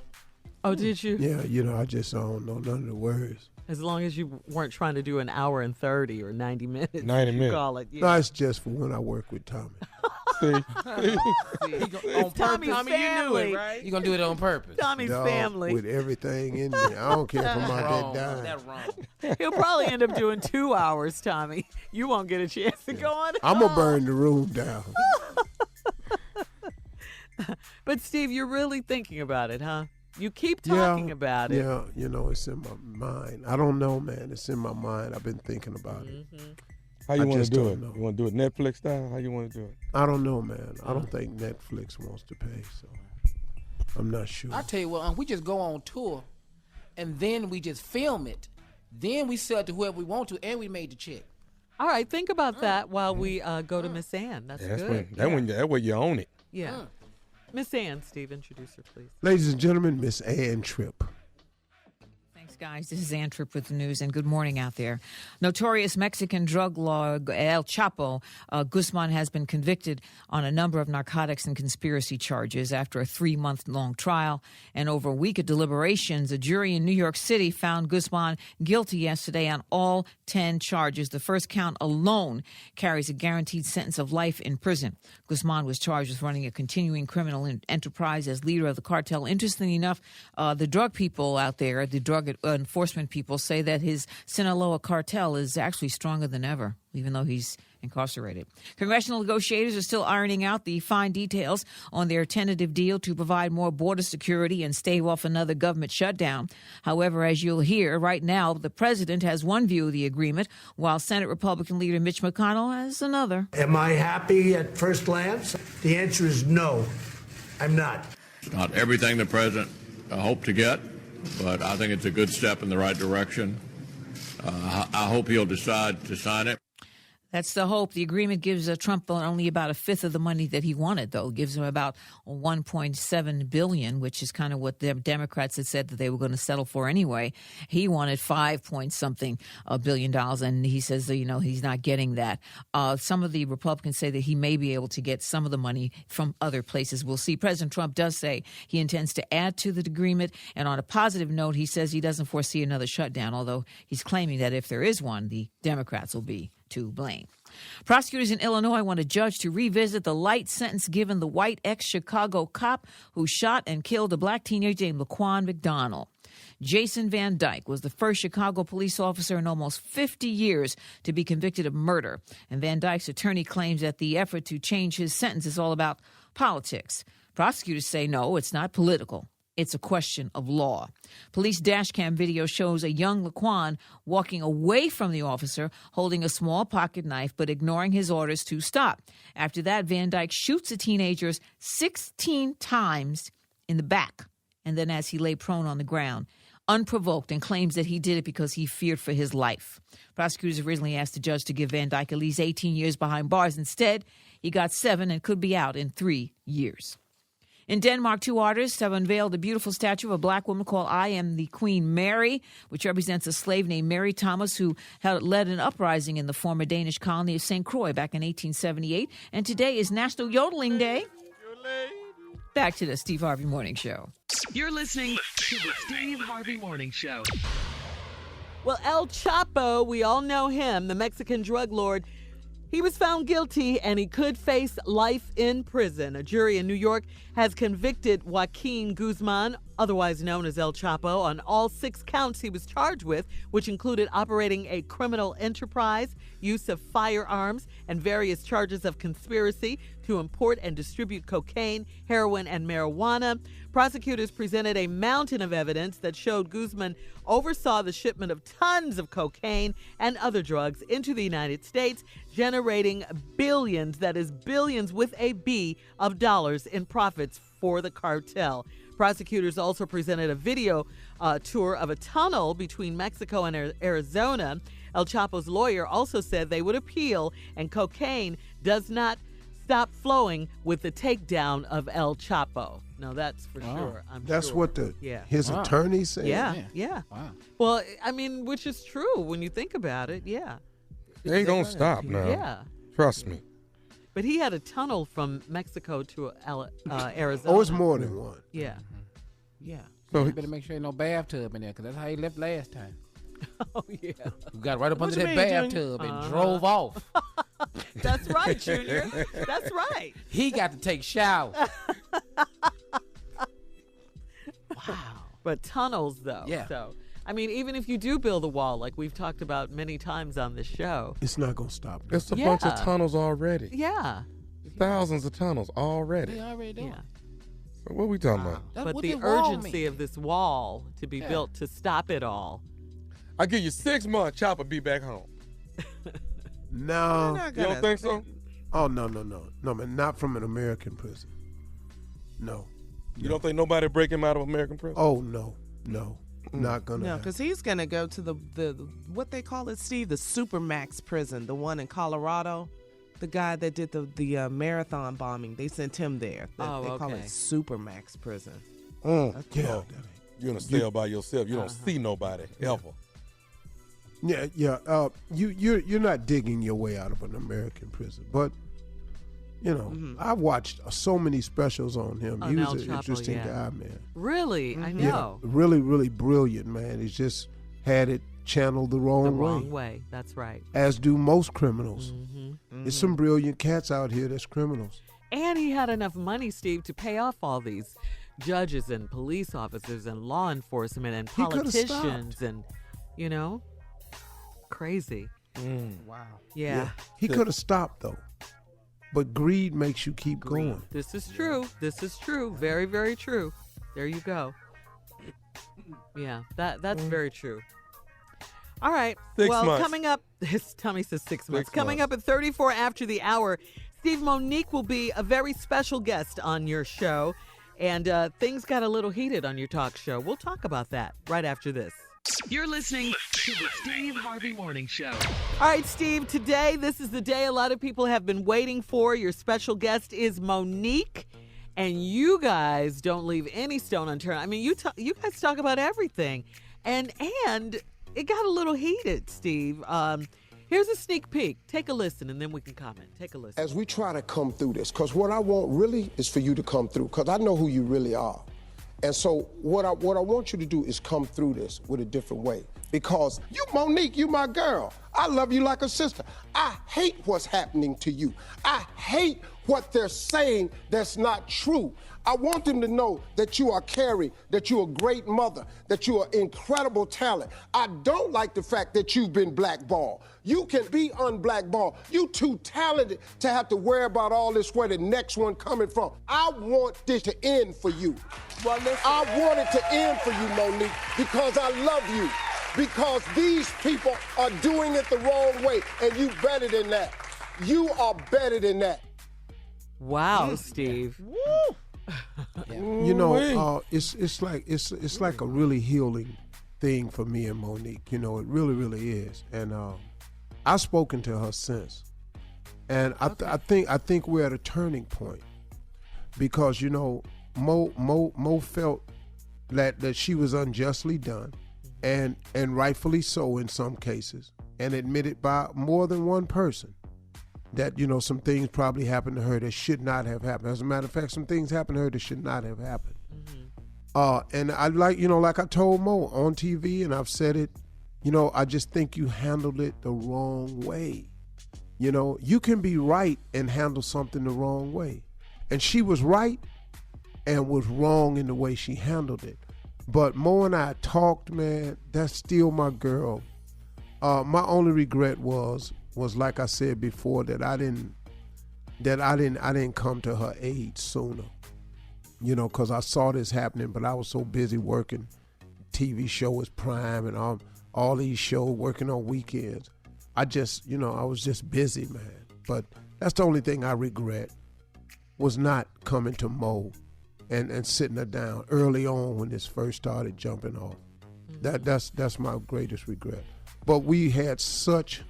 D: Oh, did you?
B: Yeah, I just don't know none of the words.
D: As long as you weren't trying to do an hour and 30 or 90 minutes.
F: 90
D: you
F: minutes.
D: Call it. Yeah.
B: No, it's just for when I work with Tommy.
F: See?
E: on
D: Tommy's
E: purpose.
G: Tommy, you knew
D: family.
G: it, right?
E: You gonna do it on purpose?
D: Tommy's
B: Dog,
D: family.
B: with everything in me. I don't care if I'm out
E: Wrong.
B: there dying.
E: That's wrong.
D: He'll probably end up doing 2 hours, Tommy. You won't get a chance to go on.
B: I'm going to burn the room down.
D: But Steve, you're really thinking about it, huh? You keep talking about it.
B: Yeah, it's in my mind. I don't know, man. It's in my mind. I've been thinking about it.
F: How you
B: I
F: want to
B: just
F: do
B: don't
F: it?
B: know.
F: You want to do it Netflix style? How you want to do it?
B: I don't know, man. I don't think Netflix wants to pay, so I'm not sure.
E: I tell you what, we just go on tour, and then we just film it. Then we sell it to whoever we want to, and we made the check.
D: All right, think about that while we go to Miss Ann. That's
F: That's
D: good.
F: that way you own it.
D: Yeah. Miss Ann, Steve, introduce her, please.
B: Ladies and gentlemen, Miss Ann Tripp.
J: Thanks, guys. This is Ann Tripp with the news, and good morning out there. Notorious Mexican drug lord El Chapo Guzman has been convicted on a number of narcotics and conspiracy charges after a 3-month-long trial and over a week of deliberations. A jury in New York City found Guzman guilty yesterday on all 10 charges. The first count alone carries a guaranteed sentence of life in prison. Guzman was charged with running a continuing criminal enterprise as leader of the cartel. Interestingly enough, the drug people out there, the drug enforcement people, say that his Sinaloa cartel is actually stronger than ever, even though he's incarcerated. Congressional negotiators are still ironing out the fine details on their tentative deal to provide more border security and stave off another government shutdown. However, as you'll hear, right now, the president has one view of the agreement, while Senate Republican leader Mitch McConnell has another.
K: Am I happy at first glance? The answer is no, I'm not.
L: It's not everything the president hoped to get, but I think it's a good step in the right direction. I hope he'll decide to sign it.
J: That's the hope. The agreement gives Trump only about a fifth of the money that he wanted, though. It gives him about $1.7 billion, which is kind of what the Democrats had said that they were going to settle for anyway. He wanted $5-point-something billion, and he says that, he's not getting that. Some of the Republicans say that he may be able to get some of the money from other places. We'll see. President Trump does say he intends to add to the agreement, and on a positive note, he says he doesn't foresee another shutdown, although he's claiming that if there is one, the Democrats will be to blame. Prosecutors in Illinois want a judge to revisit the light sentence given the white ex-Chicago cop who shot and killed a black teenager named Laquan McDonald. Jason Van Dyke was the first Chicago police officer in almost 50 years to be convicted of murder. And Van Dyke's attorney claims that the effort to change his sentence is all about politics. Prosecutors say no, it's not political. It's a question of law. Police dashcam video shows a young Laquan walking away from the officer, holding a small pocket knife, but ignoring his orders to stop. After that, Van Dyke shoots the teenagers 16 times in the back, and then as he lay prone on the ground, unprovoked, and claims that he did it because he feared for his life. Prosecutors originally asked the judge to give Van Dyke at least 18 years behind bars. Instead, he got 7 and could be out in 3 years. In Denmark, 2 artists have unveiled a beautiful statue of a black woman called I Am the Queen Mary, which represents a slave named Mary Thomas who led an uprising in the former Danish colony of St. Croix back in 1878. And today is National Yodeling Day. Back to the Steve Harvey Morning Show.
C: You're listening to the Steve Harvey Morning Show.
D: Well, El Chapo, we all know him, the Mexican drug lord. He was found guilty and he could face life in prison. A jury in New York has convicted Joaquin Guzman, otherwise known as El Chapo, on all 6 counts he was charged with, which included operating a criminal enterprise, use of firearms, and various charges of conspiracy to import and distribute cocaine, heroin, and marijuana. Prosecutors presented a mountain of evidence that showed Guzman oversaw the shipment of tons of cocaine and other drugs into the United States, generating billions, that is billions with a B, of dollars in profits for the cartel. Prosecutors also presented a video tour of a tunnel between Mexico and Arizona. El Chapo's lawyer also said they would appeal, and cocaine does not stop flowing with the takedown of El Chapo. No, that's for sure.
B: That's
D: sure.
B: what his attorney said?
D: Yeah. Wow. Well, I mean, which is true when you think about it, yeah.
F: They ain't gonna stop now.
D: Yeah.
F: Trust me.
D: But he had a tunnel from Mexico to Arizona.
B: Oh, it's more than one.
D: Yeah.
E: Yeah.
F: So
E: you better make sure ain't no bathtub in there, because that's how he left last time.
D: Oh, yeah.
E: We got right up under that bathtub and drove off.
D: That's right, Junior. That's right.
E: He got to take showers. Wow.
D: But tunnels, though.
E: Yeah.
D: So, I mean, even if you do build a wall, like we've talked about many times on this show.
B: It's not going to stop.
F: There's a bunch of tunnels already.
D: Yeah.
F: Thousands of tunnels already.
E: They already doing.
D: Yeah.
F: So what are we talking about?
D: But the urgency of this wall to be built to stop it all.
F: I give you 6 months, Chopper be back home.
B: No.
F: You don't think so?
B: Oh, no, man, not from an American prison. No.
F: You don't think nobody break him out of American prison?
B: Oh, no, not gonna.
G: No, because he's gonna go to the what they call it, Steve, the Supermax prison, the one in Colorado. The guy that did the marathon bombing, they sent him there. They call it Supermax prison.
B: Yeah.
F: You're in a cell by yourself. You don't see nobody ever.
B: Yeah. You're not digging your way out of an American prison, but I've watched so many specials on him. He was an
D: Chapo,
B: interesting guy, man.
D: Really, I know.
B: Yeah, really, really brilliant, man. He's just had it channeled the wrong
D: way. That's right.
B: As do most criminals. There's some brilliant cats out here that's criminals.
D: And he had enough money, Steve, to pay off all these judges and police officers and law enforcement and politicians and, crazy.
E: Wow.
D: Yeah.
B: He could have stopped, though. But greed makes you keep going.
D: This is true. Very, very true. There you go. Yeah, that's very true. All right.
F: 6 months.
D: Coming up, his tummy says 6 months. Coming up at 34 after the hour, Steve, MoNique will be a very special guest on your show. And things got a little heated on your talk show. We'll talk about that right after this.
C: You're listening to the Steve Harvey Morning Show.
D: All right, Steve, today, this is the day a lot of people have been waiting for. Your special guest is MoNique, and you guys don't leave any stone unturned. I mean, you guys talk about everything, and it got a little heated, Steve. Here's a sneak peek. Take a listen, and then we can comment. Take a listen.
B: As we try to come through this, because what I want really is for you to come through, because I know who you really are. And so what I want you to do is come through this with a different way. Because you, MoNique, you my girl. I love you like a sister. I hate what's happening to you. I hate what they're saying that's not true. I want them to know that you are caring, that you're a great mother, that you're an incredible talent. I don't like the fact that you've been blackballed. You can be unblackballed. You too talented to have to worry about all this where the next one coming from. I want this to end for you. Well, I want it to end for you, MoNique, because I love you. Because these people are doing it the wrong way, and you better than that. You are better than that.
D: Wow, Steve.
E: Woo!
B: You know, it's like a really healing thing for me and MoNique. You know, it really, really is. And I've spoken to her since, and I think we're at a turning point because Mo felt that she was unjustly done, and rightfully so in some cases, and admitted by more than one person that some things probably happened to her that should not have happened. As a matter of fact, some things happened to her that should not have happened. And I like I told Mo on TV, and I've said it, I just think you handled it the wrong way. You can be right and handle something the wrong way. And she was right and was wrong in the way she handled it. But Mo and I talked, man, that's still my girl. My only regret was like I said before, that I didn't come to her aid sooner. Because I saw this happening, but I was so busy working. TV show was prime and all these shows, working on weekends. I was just busy, man. But that's the only thing I regret, was not coming to Mo and sitting her down early on when this first started jumping off. That's my greatest regret. But we had such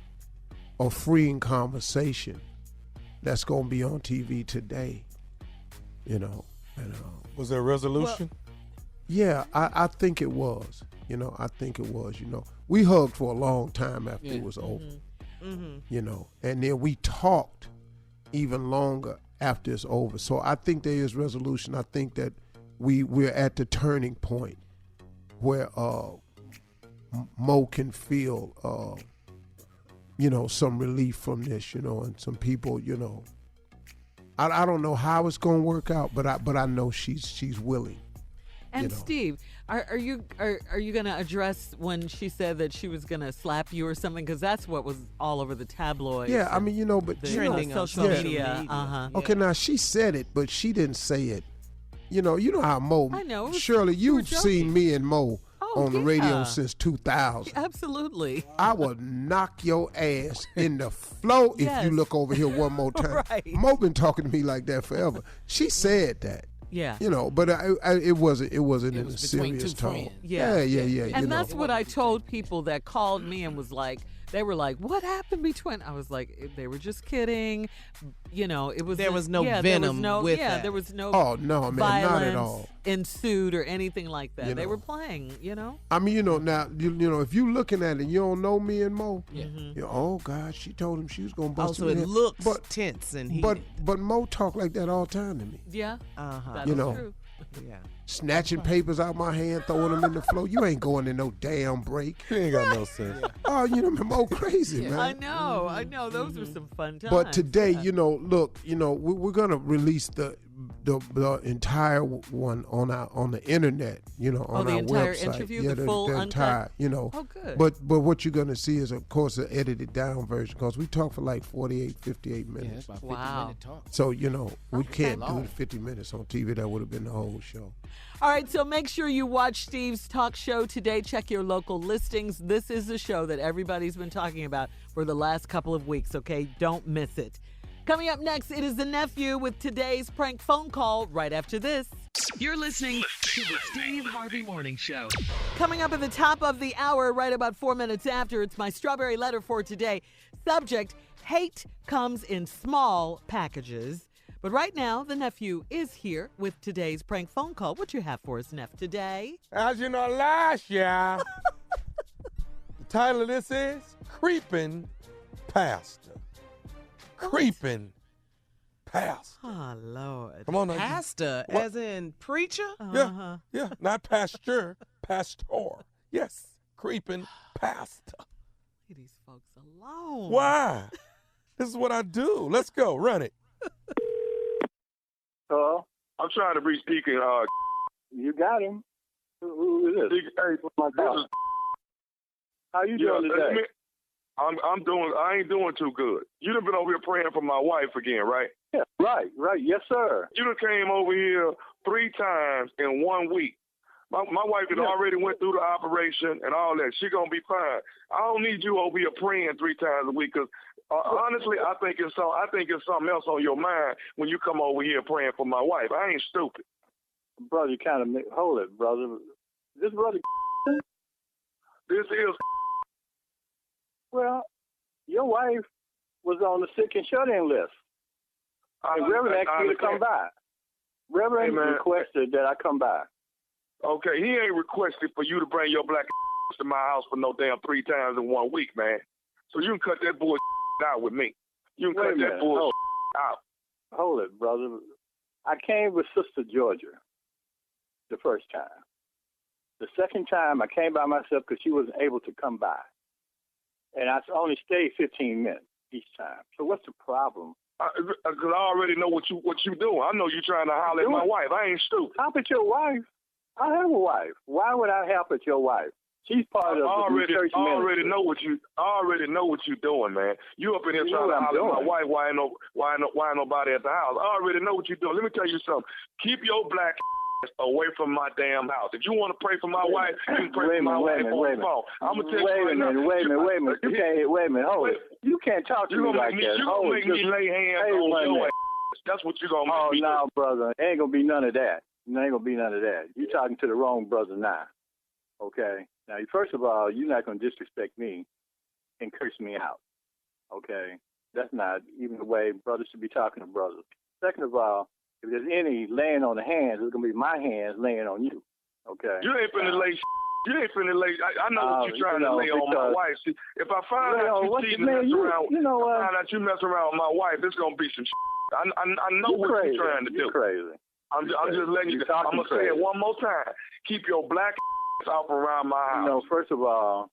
B: a freeing conversation that's going to be on TV today,
F: Was there a resolution?
B: Yeah, I think it was. I think it was. We hugged for a long time after it was over. And then we talked even longer after it's over. So I think there is resolution. I think that we're at the turning point where Mo can feel some relief from this, and some people, I don't know how it's gonna work out, but I know she's willing.
D: And Steve, are you gonna address when she said that she was gonna slap you or something? Because that's what was all over the tabloids.
B: Yeah, I mean, but
D: trending on social media.
B: Okay, now she said it, but she didn't say it. You know how Mo.
D: I know.
B: Shirley, you've seen me and Mo on the radio since 2000.
D: Absolutely.
B: I will knock your ass in the floor if you look over here one more time.
D: Right.
B: Mo been talking to me like that forever. She said that.
D: Yeah.
B: But it wasn't in a serious tone.
D: Yeah.
B: Yeah.
D: And that's what I told people that called me and was like, They were like, "What happened between?" I was like, "They were just kidding." You know, it was
G: there was no
D: venom
G: with that.
D: there was no.
B: Oh no, man,
D: violence
B: not at all.
D: ensued or anything like that.
B: You
D: They
B: know.
D: were playing. You know.
B: I mean, you know, now you know if you looking at it, you don't know me and Mo.
G: Yeah.
B: You know, oh God, she told him she was gonna bust
G: Also,
B: him.
G: it
B: in.
G: looks
B: but
G: tense and
B: but
G: heated.
B: Mo talk like that all the time to me.
D: Yeah. That's
B: You know.
D: true.
G: Yeah.
B: Snatching papers out my hand, throwing them in the floor. You ain't going in no damn break.
F: You ain't got no sense.
B: Oh, you know, Mo crazy, man.
D: I know. Those were some fun times.
B: But today, you know, look, you know, we're gonna release the entire one on the internet, you know, on
D: the
B: our
D: entire
B: website.
D: interview,
B: yeah,
D: the full
B: the
D: uncut?
B: entire, you know.
D: Oh, good.
B: But what you're gonna see is, of course, the edited down version because we talk for like 48, 58
E: Yeah,
B: minutes.
E: it's about 50
D: Wow.
E: minute talk.
B: So you know, we can't do
E: Long.
B: the 50 minutes on TV. That would have been the whole show.
D: All right, so make sure you watch Steve's talk show today. Check your local listings. This is the show that everybody's been talking about for the last couple of weeks, okay? Don't miss it. Coming up next, it is the Nephew with today's prank phone call right after this.
C: You're listening to the Steve Harvey Morning Show.
D: Coming up at the top of the hour, right about 4 minutes after, it's my strawberry letter for today. Subject, hate comes in small packages. But right now, the Nephew is here with today's prank phone call. What you have for us, Neff, today?
F: As you know, last year, the title of this is Creeping Pastor. Creeping Pastor.
D: Oh, Lord.
F: Come on now.
G: Pastor,
F: What?
G: as in preacher?
F: Yeah, not pastor, pastor. Yes, creeping pastor.
D: Leave these folks alone.
F: Why? This is what I do. Let's go. Run it.
H: Hello? I'm trying to reach Deacon. You got him. Who is this? Hey, my God. How you doing today? I'm doing. I ain't doing too good. You done been over here praying for my wife again, right? Yeah, right. Yes, sir. You done came over here 3 times in 1 week. My wife had already went through the operation and all that. She gonna be fine. I don't need you over here praying 3 times a week because honestly, I think it's something else on your mind when you come over here praying for my wife. I ain't stupid. Brother, you kind of hold it, brother. This brother. This is. Well, your wife was on the sick and shut-in list. Reverend asked me to come by. Reverend requested that I come by. Okay, he ain't requested for you to bring your black to my house for no damn 3 times in 1 week, man. So you can cut that bullshit out with me. You can cut that bullshit out. Hold it, brother. I came with Sister Georgia the first time. The second time, I came by myself because she wasn't able to come by. And I only stayed 15 minutes each time. So what's the problem? Because I already know what you doing. I know you trying to holler at my wife. I ain't stupid. Help at your wife? I have a wife. Why would I help at your wife? She's part of the church ministry. I already know what you doing, man. You up in here trying to holler at my wife. Why ain't nobody at the house? I already know what you're doing. Let me tell you something. Keep your black away from my damn house. If you want to pray for my wife, you can pray for my wife on the phone. I'm gonna tell you right now. Wait a minute. You can't. Wait a minute. Hold it. You can't talk to me like that. You gonna make me lay hands on your ass. That's what you gonna make me do. Oh no, brother. Ain't gonna be none of that. Ain't gonna be none of that. You talking to the wrong brother now. Okay. Now, first of all, you're not gonna disrespect me and curse me out. Okay. That's not even the way brothers should be talking to brothers. Second of all, if there's any laying on the hands, it's going to be my hands laying on you. Okay? You ain't finna lay. You ain't finna lay. I know what you're trying to lay on my wife. See, if I find out you cheating and mess around, find out you mess around with my wife, it's going to be some I know what you're trying to do. Crazy. I'm just letting you. I'm going to say it one more time. Keep your black off around my house. You know, first of all,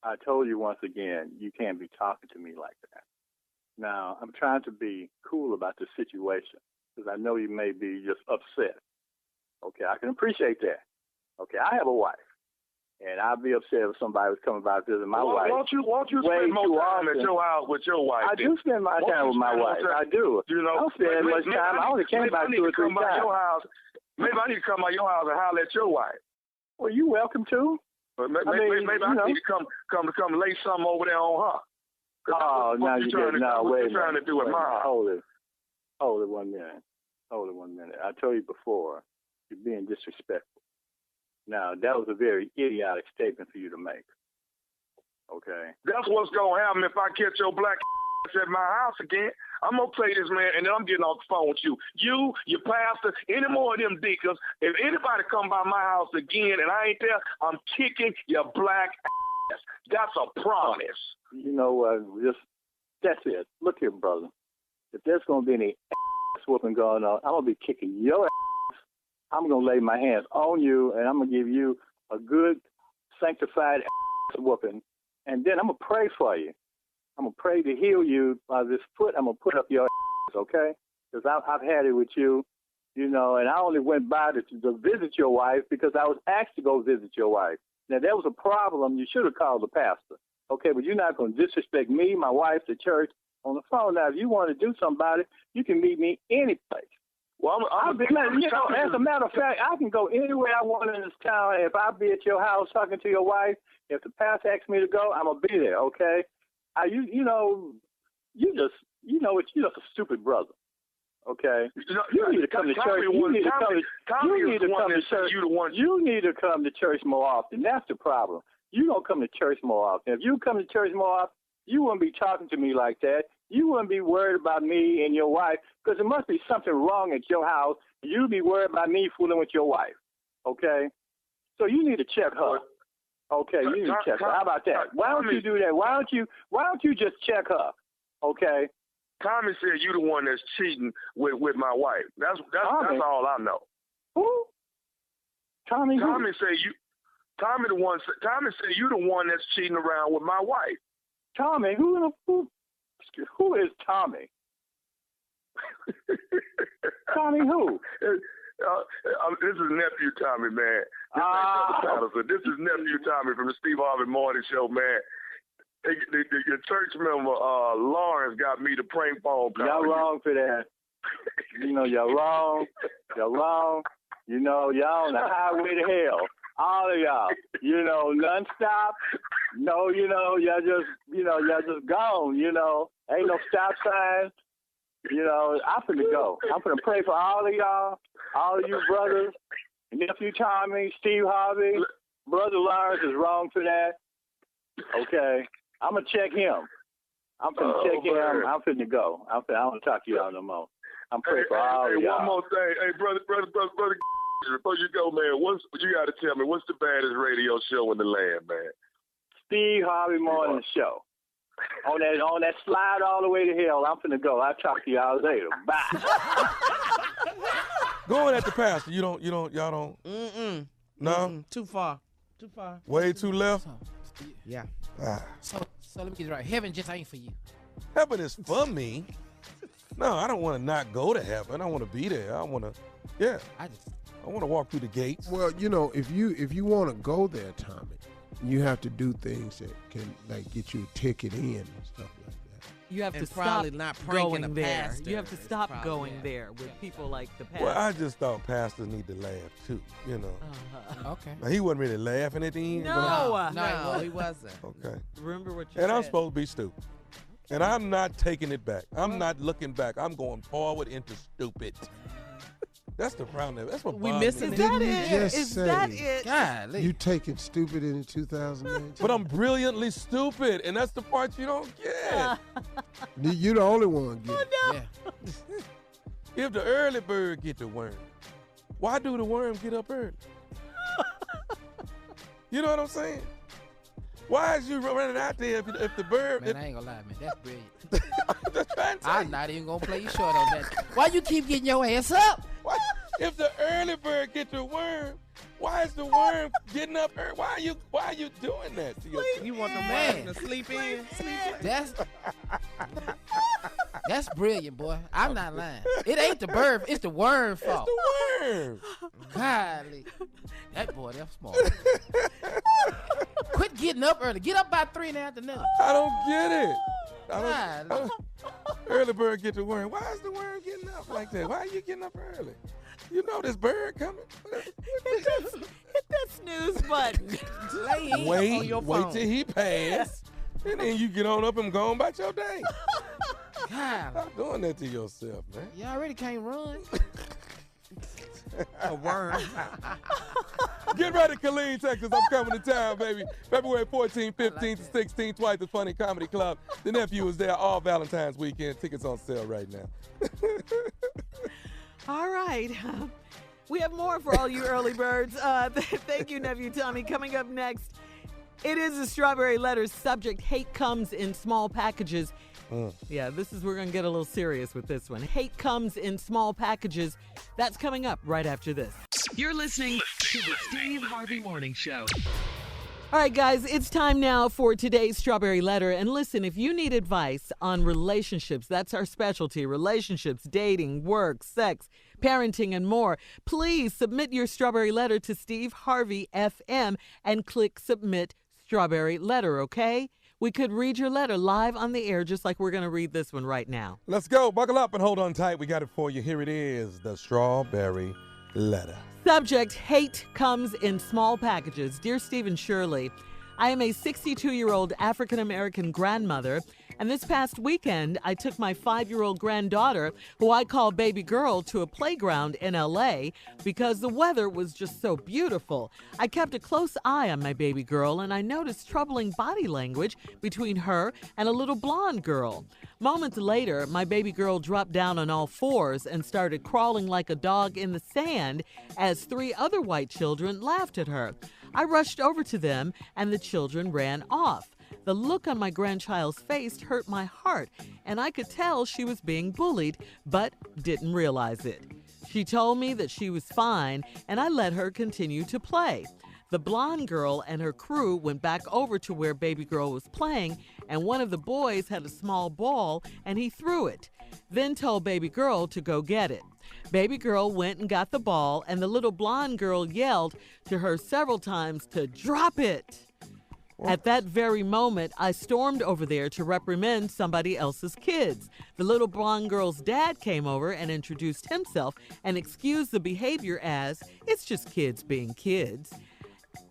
H: I told you once again, you can't be talking to me like that. Now, I'm trying to be cool about the situation because I know you may be just upset. Okay, I can appreciate that. Okay, I have a wife, and I'd be upset if somebody was coming by visiting my wife. Won't you spend more time at your house with your wife? I do spend my time with my wife. I do. You know, I don't spend much time. I only came by 2 or 3 times. Maybe I need to come by your house and holler at your wife. Well, you welcome to. But maybe I need to come lay something over there on her. Oh, now you're trying to do it, Mom. Hold it 1 minute. Hold it 1 minute. I told you before, you're being disrespectful. Now, that was a very idiotic statement for you to make.
M: Okay.
H: That's what's gonna happen if I catch your black at my house again. I'm gonna play this, man, and then I'm getting off the phone with you. You, your pastor, any more of them deacons. If anybody come by my house again and I ain't there, I'm kicking your black ass. That's a promise.
M: You know, that's it. Look here, brother. If there's gonna be any ass whooping going on, I'm gonna be kicking your ass. I'm gonna lay my hands on you, and I'm gonna give you a good, sanctified ass whooping, and then I'm gonna pray for you. I'm going to pray to heal you by this foot. I'm going to put up your ass, okay? Because I've had it with you, you know, and I only went by to visit your wife because I was asked to go visit your wife. Now, there was a problem. You should have called the pastor, okay? But you're not going to disrespect me, my wife, the church on the phone. Now, if you want to do something about it, you can meet me any place. Well, as a matter of fact, I can go anywhere I want in this town. If I be at your house talking to your wife, if the pastor asks me to go, I'm going to be there, okay? You're just a stupid brother. Okay, you need to come to church. You need to come to church more often. That's the problem. You don't come to church more often. If you come to church more often, you wouldn't be talking to me like that. You wouldn't be worried about me and your wife because there must be something wrong at your house. You'd be worried about me fooling with your wife. Okay, so you need to check her. Okay, you need to check her. How about that? Why don't you do that? Why don't you just check her? Okay.
H: Tommy said you the one that's cheating with my wife. That's all I know.
M: Who? Tommy
H: said you the one that's cheating around with my wife.
M: Tommy, who is Tommy? Tommy who?
H: This is Nephew Tommy, man. This is Nephew Tommy from the Steve Harvey Morning Show, man. Your church member, Lawrence, got me to prank phone call.
M: Y'all wrong for that. You know, y'all wrong. Y'all wrong. You know, y'all on the highway to hell. All of y'all. You know, nonstop. No, you know, y'all just gone, you know. Ain't no stop signs. You know, I'm finna go. I'm finna pray for all of y'all, all of you brothers, Nephew Tommy, Steve Harvey. Brother Lawrence is wrong for that. Okay. I'm going to check him. I'm finna check him. I'm finna go. I don't want to talk to y'all no more. I'm praying for all of y'all.
H: One more thing. Hey, brother, before you go, man, you got to tell me, what's the baddest radio show in the land, man?
M: Steve Harvey Morning Show. On that slide all the way to hell, I'm finna go. I'll talk to y'all later. Bye.
F: Going at the pastor, y'all don't. No?
G: Too far.
F: Way too left?
G: Yeah.
E: So let me get it right. Heaven just ain't for you.
F: Heaven is for me. No, I don't want to not go to heaven. I want to be there. I want to walk through the gates.
B: Well, you know, if you want to go there, Tommy, you have to do things that can like get you a ticket in and stuff like that.
D: You have to
G: probably
D: stop
G: not pranking
D: going
G: a
D: there.
G: pastor.
D: You have to stop
G: Probably,
D: going
G: yeah.
D: there with people like the pastor.
F: Well, I just thought pastors need to laugh too, you know.
E: Okay.
F: Now, he wasn't really laughing at the end.
G: No, he wasn't.
F: Okay.
D: Remember what you
F: And
D: said.
F: I'm supposed to be stupid. And I'm not taking it back. I'm not looking back. I'm going forward into stupid. That's the problem. That's what
G: We
F: bothers
G: missing
F: me.
D: Is that it?
E: Golly.
B: You taking stupid in 2018?
F: But I'm brilliantly stupid, and that's the part you don't get.
B: You the only one getting it.
E: Yeah.
F: If the early bird get the worm, why do the worm get up early? You know what I'm saying? Why is you running out there if the bird...
E: Man, I ain't gonna lie, man. That's brilliant.
F: I'm just trying to tell
E: I'm not even gonna play you short on that. Why you keep getting your ass up?
F: Why, if the early bird get the worm, why is the worm getting up early? Why are you doing that to yourself?
G: You want the
E: Man.
G: man to sleep in?
E: That's brilliant, boy. I'm not lying. It ain't the bird. It's the worm fault.
F: It's the worm.
E: Golly. That boy, that's smart. Quit getting up early. Get up by 3 in the afternoon.
F: I don't get it. I don't, early bird get the worm. Why is the worm getting up like that? Why are you getting up early? You know this bird coming.
D: Hit that snooze button.
F: Wait till he pass, and then you get on up and go on about your day.
E: God.
F: Stop doing that to yourself, man.
E: You already can't run.
G: A worm.
F: Get ready, Killeen, Texas. I'm coming to town, baby. February 14, 15 to 16, twice the Funny Comedy Club. The Nephew is there all Valentine's weekend. Tickets on sale right now.
D: All right. We have more for all you early birds. Thank you, Nephew Tommy. Coming up next, it is a Strawberry Letter subject. Hate comes in small packages. Yeah, we're going to get a little serious with this one. Hate comes in small packages. That's coming up right after this.
C: You're listening to the Steve Harvey Morning Show.
D: All right, guys, it's time now for today's Strawberry Letter. And listen, if you need advice on relationships, that's our specialty, relationships, dating, work, sex, parenting, and more, please submit your Strawberry Letter to Steve Harvey FM and click Submit Strawberry Letter, okay? We could read your letter live on the air, just like we're going to read this one right now.
F: Let's go. Buckle up and hold on tight. We got it for you. Here it is, the Strawberry Letter.
D: Subject, hate comes in small packages. Dear Steve and Shirley, I am a 62-year-old African-American grandmother, and this past weekend, I took my 5-year-old granddaughter, who I call baby girl, to a playground in L.A. because the weather was just so beautiful. I kept a close eye on my baby girl, and I noticed troubling body language between her and a little blonde girl. Moments later, my baby girl dropped down on all fours and started crawling like a dog in the sand as 3 other white children laughed at her. I rushed over to them, and the children ran off. The look on my grandchild's face hurt my heart, and I could tell she was being bullied, but didn't realize it. She told me that she was fine, and I let her continue to play. The blonde girl and her crew went back over to where baby girl was playing, and one of the boys had a small ball, and he threw it, then told baby girl to go get it. Baby girl went and got the ball, and the little blonde girl yelled to her several times to drop it. At that very moment, I stormed over there to reprimand somebody else's kids. The little blonde girl's dad came over and introduced himself and excused the behavior as, it's just kids being kids.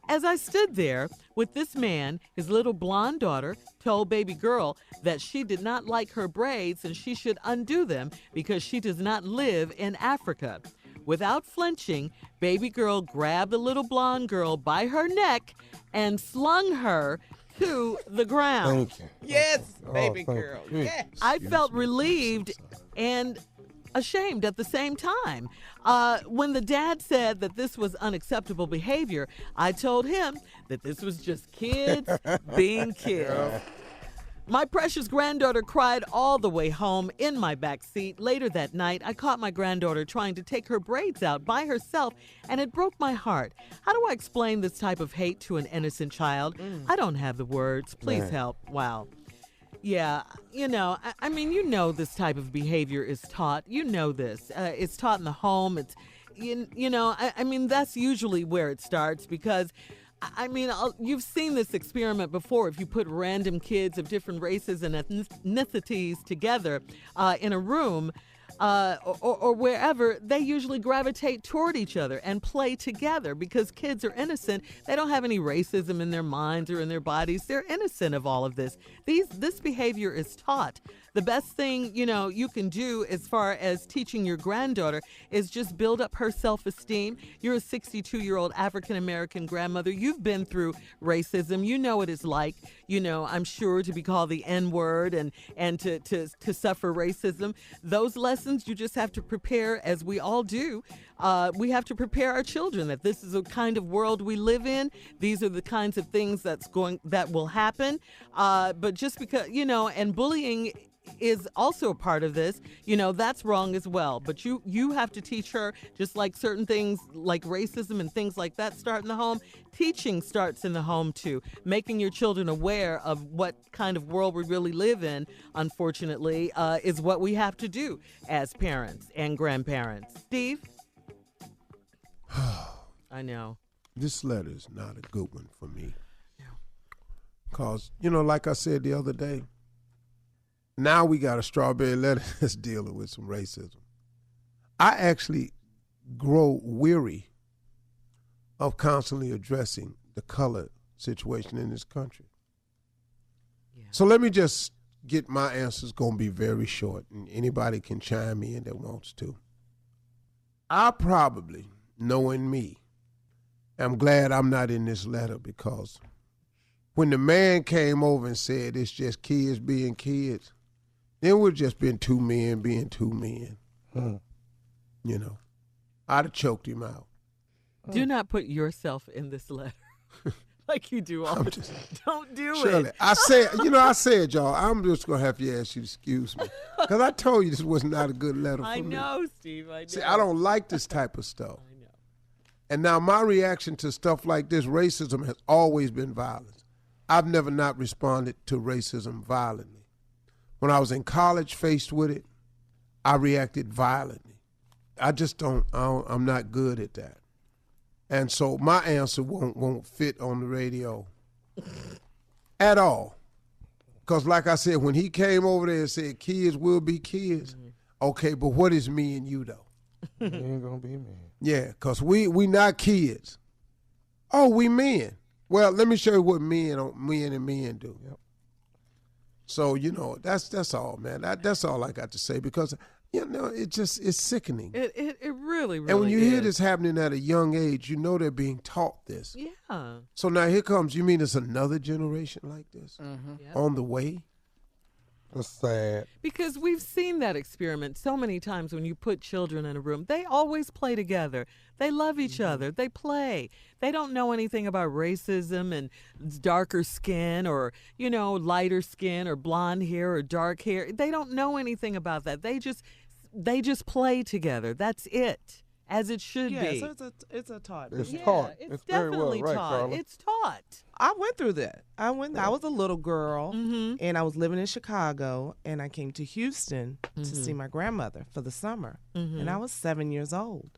D: As I stood there with this man, his little blonde daughter told baby girl that she did not like her braids and she should undo them because she does not live in Africa. Without flinching, baby girl grabbed the little blonde girl by her neck and slung her to the ground.
F: Thank you.
G: Yes, baby
F: thank
G: girl.
F: you.
G: Yes.
D: I felt relieved and ashamed at the same time. When the dad said that this was unacceptable behavior, I told him that this was just kids being kids. My precious granddaughter cried all the way home in my back seat. Later that night, I caught my granddaughter trying to take her braids out by herself, and it broke my heart. How do I explain this type of hate to an innocent child? I don't have the words. Please help. Wow. Yeah, I mean, this type of behavior is taught. You know this. It's taught in the home. It's, I mean, that's usually where it starts because, I mean, you've seen this experiment before. If you put random kids of different races and ethnicities together in a room, or wherever, they usually gravitate toward each other and play together because kids are innocent. They don't have any racism in their minds or in their bodies. They're innocent of all of this. This behavior is taught. The best thing, you can do as far as teaching your granddaughter is just build up her self-esteem. You're a 62-year-old African-American grandmother. You've been through racism. You know what it's like, I'm sure, to be called the N-word and to suffer racism. Those lessons you just have to prepare, as we all do. We have to prepare our children that this is the kind of world we live in. These are the kinds of things that will happen. But just because, and bullying is also a part of this, that's wrong as well. But you have to teach her, just like certain things like racism and things like that start in the home. Teaching starts in the home too. Making your children aware of what kind of world we really live in, unfortunately, is what we have to do as parents and grandparents. Steve? I know.
B: This letter is not a good one for me. Because, like I said the other day, now we got a strawberry letter that's dealing with some racism. I actually grow weary of constantly addressing the color situation in this country. Yeah. So let me just get my answers going to be very short, and anybody can chime in that wants to. I probably knowing me, I'm glad I'm not in this letter, because when the man came over and said it's just kids being kids, then it would have just been two men being two men. You know, I'd have choked him out.
D: Do not put yourself in this letter like you do all the time. Don't do
B: Shirley,
D: it.
B: I said, y'all, I'm just going to have to ask you to excuse me, because I told you this was not a good letter for me.
D: I know, Steve, I know.
B: See, I don't like this type of stuff. I know. And now my reaction to stuff like this, racism, has always been violence. I've never not responded to racism violently. When I was in college faced with it, I reacted violently. I just I'm not good at that. And so my answer won't fit on the radio at all. Because like I said, when he came over there and said kids will be kids, okay, but what is me and you, though?
F: It ain't going to be me.
B: Yeah, because we not kids. Oh, we men. Well, let me show you what men and men do. Yep. So, you know, that's all, man. That's all I got to say, because, you know, it's sickening.
D: It really
B: And when you
D: is.
B: hear this happening at a young age, you know they're being taught this.
D: Yeah.
B: So now here comes, you mean it's another generation like this on the way?
F: That's sad.
D: Because we've seen that experiment so many times. When you put children in a room, they always play together. They love each other. They play. They don't know anything about racism and darker skin, or, you know, lighter skin, or blonde hair or dark hair. They don't know anything about that. They just play together. That's it. As it should be.
G: Yeah, so it's a taught.
F: It's
G: behavior.
F: taught.
D: It's
F: very
D: definitely
F: well right,
D: taught.
F: Carla.
D: It's taught.
G: I went through that. I was a little girl, and I was living in Chicago, and I came to Houston to see my grandmother for the summer, and I was 7 years old.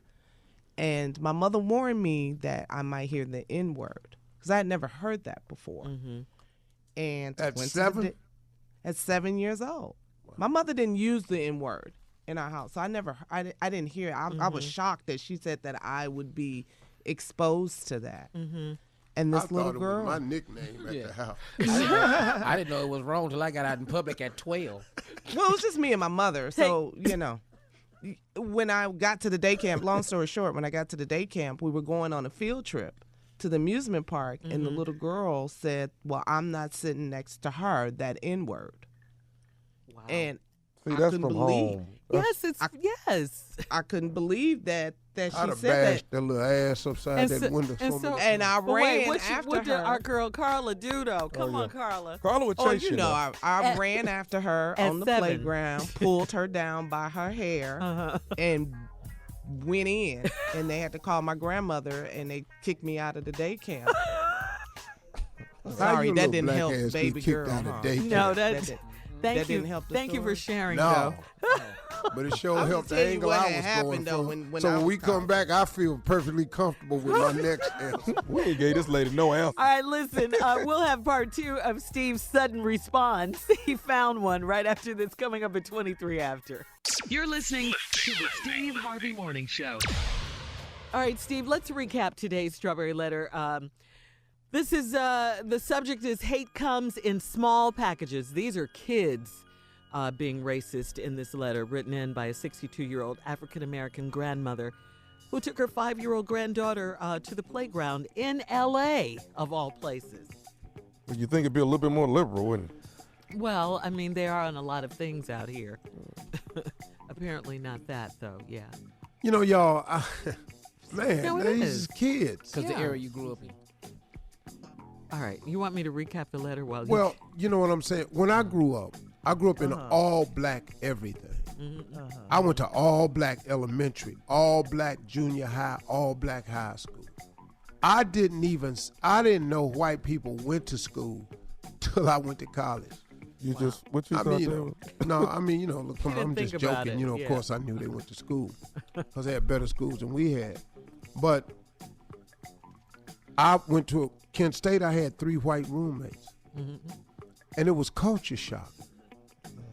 G: And my mother warned me that I might hear the N-word, because I had never heard that before. And
B: At
G: went
B: 7?
G: At 7 years old. Wow. My mother didn't use the N-word in our house, so I didn't hear it. I was shocked that she said that I would be exposed to that. And this little girl,
B: it was my nickname at the house.
E: I didn't know it was wrong till I got out in public at 12.
G: Well, it was just me and my mother, so you know. When I got to the day camp, long story short, when I got to the day camp, we were going on a field trip to the amusement park, and the little girl said, "Well, I'm not sitting next to her, that N-word." Wow. And
F: See,
G: I
F: that's
G: couldn't
F: from
G: believe.
F: home.
D: Yes.
G: I couldn't believe that
B: I'd
G: she
B: have
G: said that.
B: bashed that little ass upside that window.
G: And I ran after
D: what
G: her.
D: did our girl Carla do, though? Come on, Carla.
F: Carla would chase
G: you know, I ran after her on the
D: 7.
G: playground, pulled her down by her hair, and went in. And they had to call my grandmother, and they kicked me out of the day camp. Sorry, that didn't help, baby girl.
D: No, that
G: Thank you. Didn't help the
D: Thank you for sharing,
B: no.
D: though.
B: But it sure helped the angle I was going from. So when we come back, I feel perfectly comfortable with my next answer.
F: We ain't gave this lady no answer.
D: All right, listen, we'll have part 2 of Steve's sudden response. He found one right after this, coming up at 23 after.
C: You're listening to the Steve Harvey Morning Show.
D: All right, Steve, let's recap today's Strawberry Letter. This is, the subject is hate comes in small packages. These are kids being racist in this letter, written in by a 62-year-old African-American grandmother who took her 5-year-old granddaughter to the playground in L.A., of all places.
F: Well, you think it'd be a little bit more liberal, wouldn't it?
D: Well, I mean, they are on a lot of things out here. Apparently not that, though, yeah.
B: You know, y'all, man,
D: No, it
B: these
D: is.
B: is kids.
E: Because the area you grew up in.
D: All right, you want me to recap the letter while you...
B: Well, you know what I'm saying? When I grew up in all-black everything. I went to all-black elementary, all-black junior high, all-black high school. I didn't know white people went to school till I went to college.
F: What you thought they were?
B: No, I mean, you know, look, come on, I'm just joking.
D: it,
B: You know, of course I knew they went to school because they had better schools than we had. But I went to Kent State. I had 3 white roommates. And it was culture shock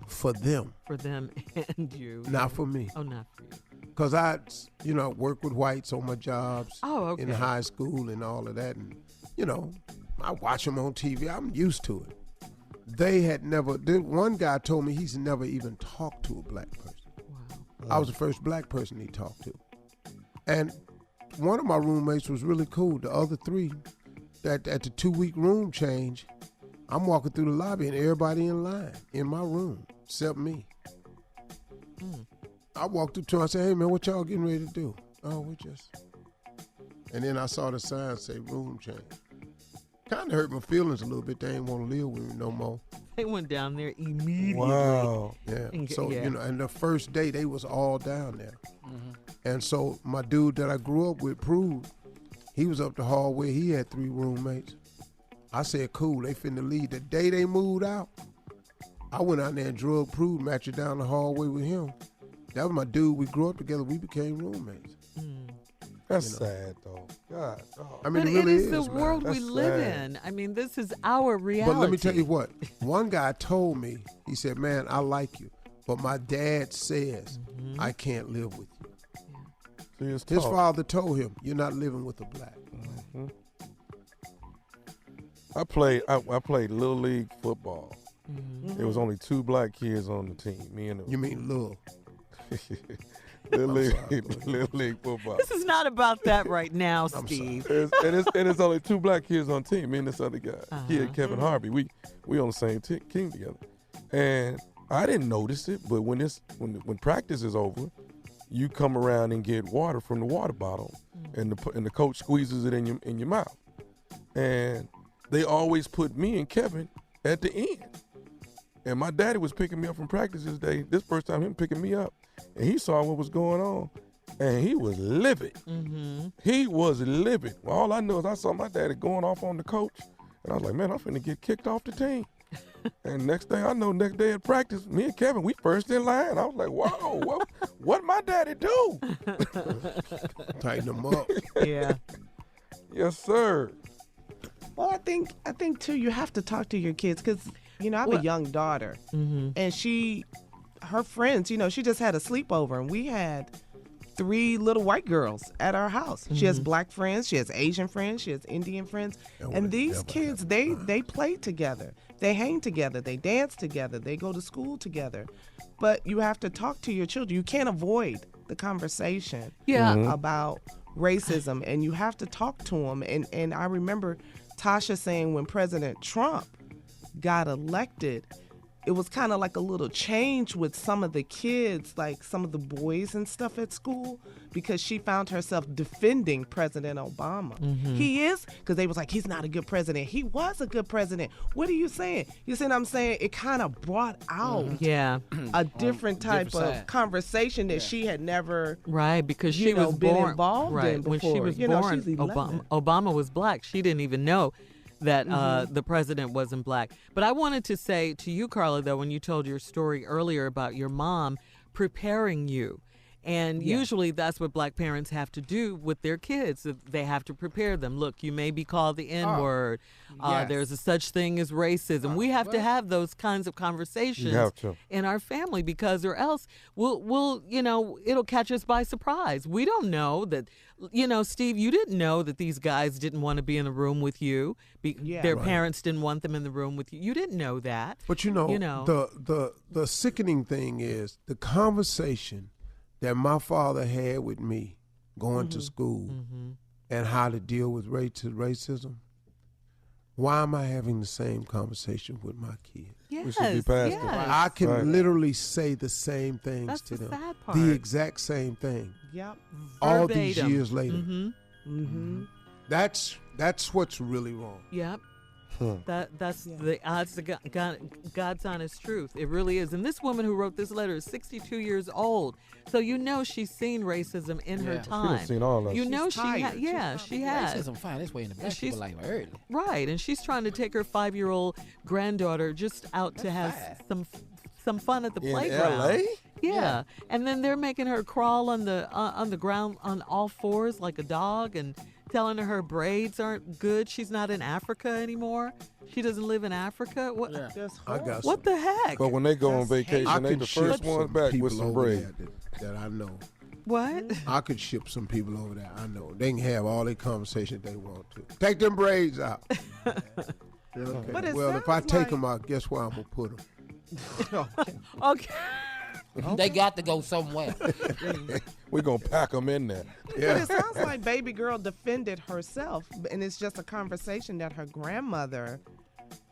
B: for them.
D: For them and you.
B: Not for me.
D: Oh, not for you.
B: Because I, you know, worked with whites on my jobs in
D: okay.
B: high school and all of that. And, you know, I watch them on TV. I'm used to it. They had never, one guy told me he's never even talked to a black person.
D: Wow.
B: I was the first black person he talked to. And one of my roommates was really cool. The other three, at the 2-week room change, I'm walking through the lobby and everybody in line in my room except me. I walked up to him, I said, hey man, what y'all getting ready to do? Oh, we just... And then I saw the sign say room change. Kind of hurt my feelings a little bit. They ain't want to live with me no more.
D: They went down there immediately.
F: Wow.
B: Yeah. So, and the first day they was all down there. And so my dude that I grew up with, Prude, he was up the hallway. He had 3 roommates. I said, cool, they finna leave. The day they moved out, I went out there and drug Prude, matched down the hallway with him. That was my dude. We grew up together. We became roommates.
F: That's sad, though. God. Oh.
B: I mean,
D: but
B: it really
D: is the world we
F: That's
D: live
F: sad.
D: in. I mean, this is our reality.
B: But let me tell you what. One guy told me, he said, man, I like you, but my dad says I can't live with you. His father told him, you're not living with a black.
F: I played Little League football. There was only 2 black kids on the team. Me and
B: You mean Lil?
F: Little League football.
D: This is not about that right now, Steve.
F: and it's only 2 black kids on the team. Me and this other guy, kid Kevin Harvey. We on the same team together, and I didn't notice it. But when practice is over, you come around and get water from the water bottle, and the coach squeezes it in your mouth, and they always put me and Kevin at the end. And my daddy was picking me up from practice this day. This first time him picking me up. And he saw what was going on. And he was livid. He was livid. Well, all I know is I saw my daddy going off on the coach. And I was like, man, I'm finna get kicked off the team. And next thing I know, next day at practice, me and Kevin, we first in line. I was like, whoa, what my daddy do?
B: Tighten them up.
D: Yeah.
F: Yes, sir.
G: Well, I think too, you have to talk to your kids because, I have a young daughter, and her friends, she just had a sleepover, and we had 3 little white girls at our house. She has black friends, she has Asian friends, she has Indian friends, and these kids, they play together, they hang together, they dance together, they go to school together. But you have to talk to your children. You can't avoid the conversation about racism, and you have to talk to them. And I remember Tasha saying when President Trump got elected, it was kind of like a little change with some of the kids, like some of the boys and stuff at school, because she found herself defending President Obama. He is, because they was like, he's not a good president. He was a good president. What are you saying? You see what I'm saying? It kind of brought out a different type of conversation that she had never
D: because she was
G: been
D: born,
G: involved in before.
D: When she was born,
G: she's 11.
D: Obama was black. She didn't even know that the president wasn't black. But I wanted to say to you, Carla, though, when you told your story earlier about your mom preparing you, and usually that's what black parents have to do with their kids. They have to prepare them. Look, you may be called the N-word. There's a such thing as racism. We have to have those kinds of conversations in our family, because or else we'll it'll catch us by surprise. We don't know that, Steve, you didn't know that these guys didn't want to be in the room with you. Their parents didn't want them in the room with you. You didn't know that.
B: But the sickening thing is the conversation that my father had with me going to school and how to deal with racism. Why am I having the same conversation with my kids?
F: We should be past it.
B: I can literally say the same things to them.
D: Sad part.
B: The exact same thing.
G: Yep.
B: All these years later.
G: Mm-hmm.
B: That's what's really wrong.
D: Yep. That's the odds of God's honest truth. It really is. And this woman who wrote this letter is 62 years old. So she's seen racism in her time.
F: She's seen all of it.
D: She has.
E: Racism find its way in the black people life early.
D: Right, and she's trying to take her 5-year-old granddaughter just out to have some fun at the playground.
F: LA?
D: Yeah. And then they're making her crawl on the ground on all fours like a dog, and telling her braids aren't good. She's not in Africa anymore. She doesn't live in Africa. What? What the heck?
F: But when they go on vacation, they the first ones back with some braids.
B: That I know.
D: What?
B: I could ship some people over there. I know. They can have all the conversation they want to. Take them braids out. Okay. Well, if I take them out, guess where I'm going to put them?
D: Okay.
E: They got to go somewhere.
F: We're going to pack them in there.
G: But it sounds like baby girl defended herself, and it's just a conversation that her grandmother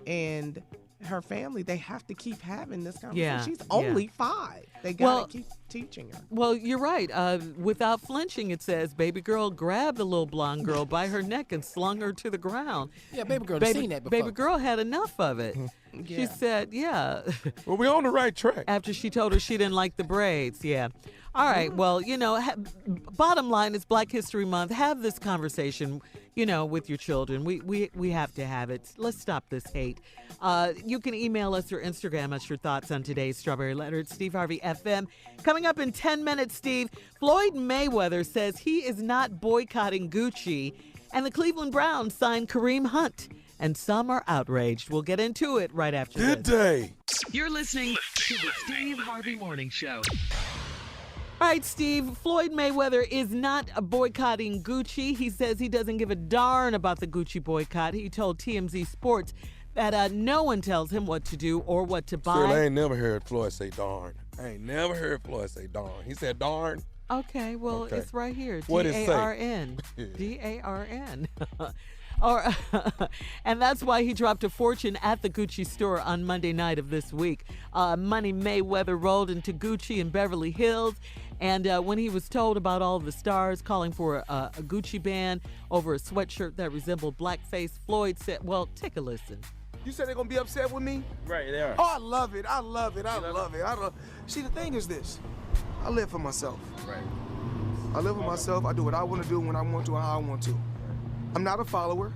G: and her family, they have to keep having this conversation.
D: Yeah,
G: She's only 5. They got to keep teaching her.
D: Well, you're right. Without flinching, it says, baby girl grabbed the little blonde girl by her neck and slung her to the ground.
E: Yeah, baby girl seen that before.
D: Baby girl had enough of it. She said, yeah.
F: Well, we're on the right track.
D: After she told her she didn't like the braids, yeah. All right, well, bottom line is Black History Month. Have this conversation, with your children. We have to have it. Let's stop this hate. You can email us or Instagram us your thoughts on today's Strawberry Letter at Steve Harvey FM. Coming up in 10 minutes, Steve, Floyd Mayweather says he is not boycotting Gucci, and the Cleveland Browns signed Kareem Hunt. And some are outraged. We'll get into it right after this.
F: Good day.
C: You're listening to the Steve Harvey Morning Show.
D: All right, Steve, Floyd Mayweather is not boycotting Gucci. He says he doesn't give a darn about the Gucci boycott. He told TMZ Sports that no one tells him what to do or what to buy.
F: Sir, I ain't never heard Floyd say darn. I ain't never heard Floyd say darn. He said darn.
D: Okay, well, it's right here.
F: What it say?
D: D-A-R-N. D-A-R-N. And that's why he dropped a fortune at the Gucci store on Monday night of this week. Money Mayweather rolled into Gucci in Beverly Hills. And when he was told about all the stars calling for a Gucci band over a sweatshirt that resembled blackface, Floyd said, well, take a listen.
N: You said they're going to be upset with me?
O: Right, they are.
N: Oh, I love it. I love it. See, the thing is this. I live for myself.
O: Right.
N: I live for myself. I do what I want to do when I want to and how I want to. I'm not a follower.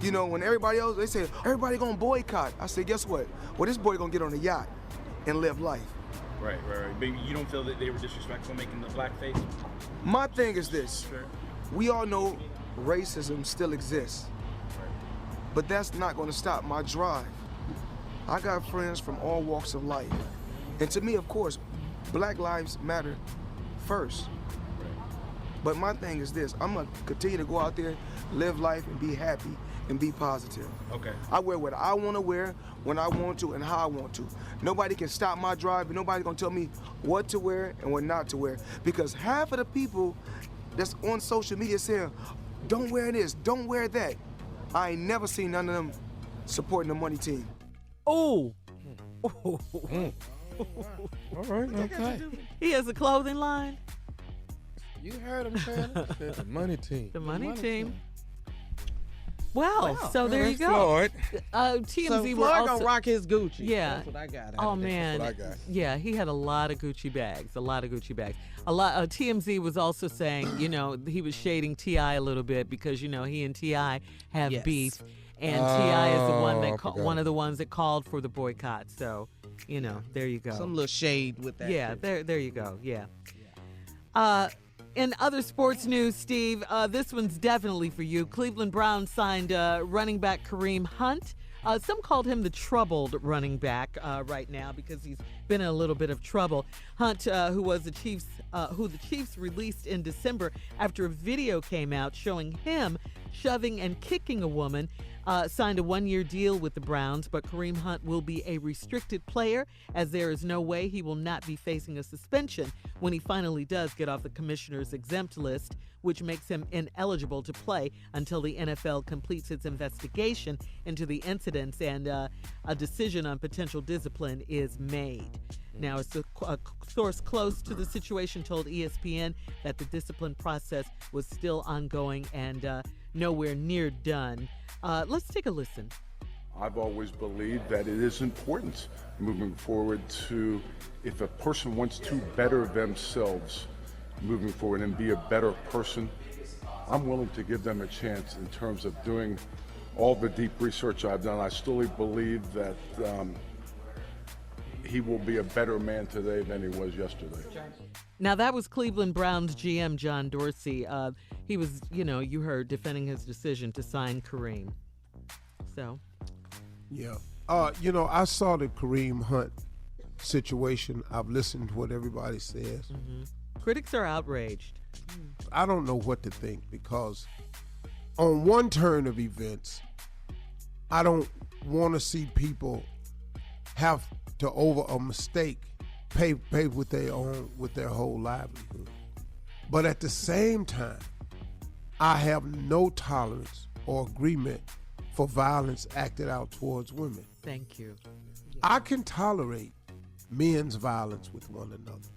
N: When everybody else, they say, everybody going to boycott. I say, guess what? Well, this boy going to get on a yacht and live life.
O: Right. But you don't feel that they were disrespectful making the blackface?
N: My thing is this.
O: Sure.
N: We all know racism still exists.
O: Right.
N: But that's not going to stop my drive. I got friends from all walks of life. And to me, of course, Black lives matter first.
O: Right.
N: But my thing is this. I'm going to continue to go out there, live life, and be happy and be positive.
O: Okay.
N: I wear what I want to wear, when I want to, and how I want to. Nobody can stop my drive, and nobody's going to tell me what to wear and what not to wear. Because half of the people that's on social media saying, don't wear this, don't wear that. I ain't never seen none of them supporting the money team.
D: Oh.
F: All right, okay.
D: He has a clothing line.
E: You heard him, Shirley.
F: The money team.
D: The money team. Wow. So there you go.
F: Floyd.
D: TMZ
G: So
D: were
G: Floyd
D: also
G: gonna rock his Gucci.
D: Yeah.
G: That's what I got.
D: Oh man.
F: That's what I got.
D: Yeah, he had a lot of Gucci bags. TMZ was also saying, he was shading T.I. a little bit because he and T.I. have beef, and T.I. is the one that one of the ones that called for the boycott. So, there you go.
G: Some little shade with that.
D: Yeah, there you go. Yeah. In other sports news, Steve, this one's definitely for you. Cleveland Browns signed running back Kareem Hunt. Some called him the troubled running back right now because he's been in a little bit of trouble. Hunt, who the Chiefs released in December after a video came out showing him shoving and kicking a woman, signed a one-year deal with the Browns, but Kareem Hunt will be a restricted player as there is no way he will not be facing a suspension when he finally does get off the commissioner's exempt list, which makes him ineligible to play until the NFL completes its investigation into the incidents and a decision on potential discipline is made. Now, a source close to the situation told ESPN that the discipline process was still ongoing and nowhere near done. Let's take a listen.
P: I've always believed that it is important moving forward to, if a person wants to better themselves moving forward and be a better person, I'm willing to give them a chance in terms of doing all the deep research I've done. I still believe that he will be a better man today than he was yesterday.
D: Now, that was Cleveland Browns GM John Dorsey. He was, you heard, defending his decision to sign Kareem. So.
B: Yeah. I saw the Kareem Hunt situation. I've listened to what everybody says.
D: Mm-hmm. Critics are outraged.
B: I don't know what to think because on one turn of events, I don't want to see people have to, over a mistake, pay with their whole livelihood. But at the same time, I have no tolerance or agreement for violence acted out towards women.
D: Thank you.
B: I can tolerate men's violence with one another.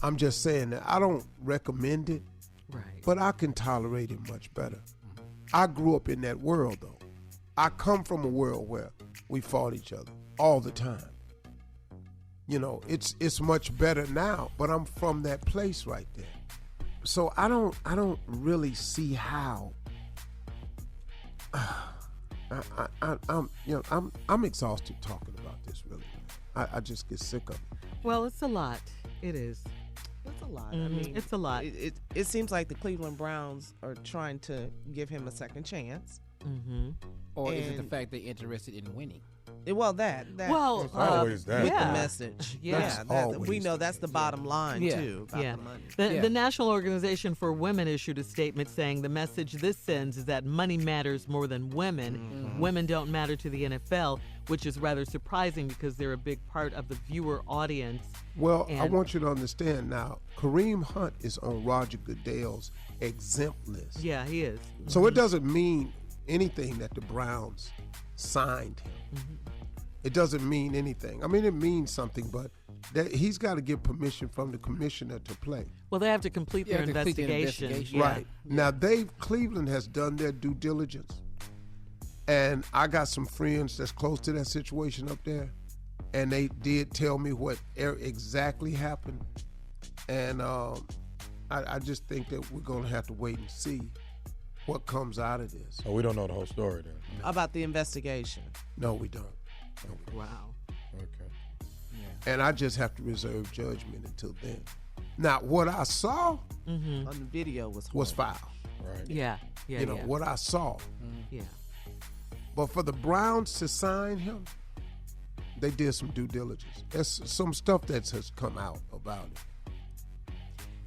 B: I'm just saying that I don't recommend it,
D: right?
B: But I can tolerate it much better. I grew up in that world, though. I come from a world where we fought each other all the time. You know, it's much better now, but I'm from that place right there. So I don't really see how. I'm exhausted talking about this. Really, I just get sick of it.
D: Well, it's a lot. It is.
G: It's a lot.
D: Mm-hmm.
G: I mean,
D: it's a lot.
G: It seems like the Cleveland Browns are trying to give him a second chance.
D: Mm-hmm.
E: Or is it the fact they're interested in winning?
G: Well, that
D: well,
F: always that.
G: with
D: yeah.
G: the message.
D: Yeah.
G: We know that's the bottom line too. About the money.
D: The National Organization for Women issued a statement saying the message this sends is that money matters more than women.
G: Mm-hmm.
D: Women don't matter to the NFL, which is rather surprising because they're a big part of the viewer audience.
B: Well, I want you to understand now, Kareem Hunt is on Roger Goodell's exempt list.
D: Yeah, he is.
B: So it doesn't mean anything that the Browns signed him.
D: Mm-hmm.
B: It doesn't mean anything. I mean, it means something, but he's got to get permission from the commissioner to play.
D: Well, they have to complete their investigation.
B: Yeah. Right. Now, Cleveland has done their due diligence, and I got some friends that's close to that situation up there, and they did tell me what exactly happened, and I just think that we're going to have to wait and see what comes out of this.
F: So we don't know the whole story then?
G: About the investigation.
B: No, we don't.
D: Wow.
F: Okay.
B: Yeah. And I just have to reserve judgment until then. Now, what I saw
G: on the video
B: was foul.
F: Right.
D: Yeah.
B: You know, what I saw.
D: Yeah.
B: But for the Browns to sign him, they did some due diligence. There's some stuff that has come out about it.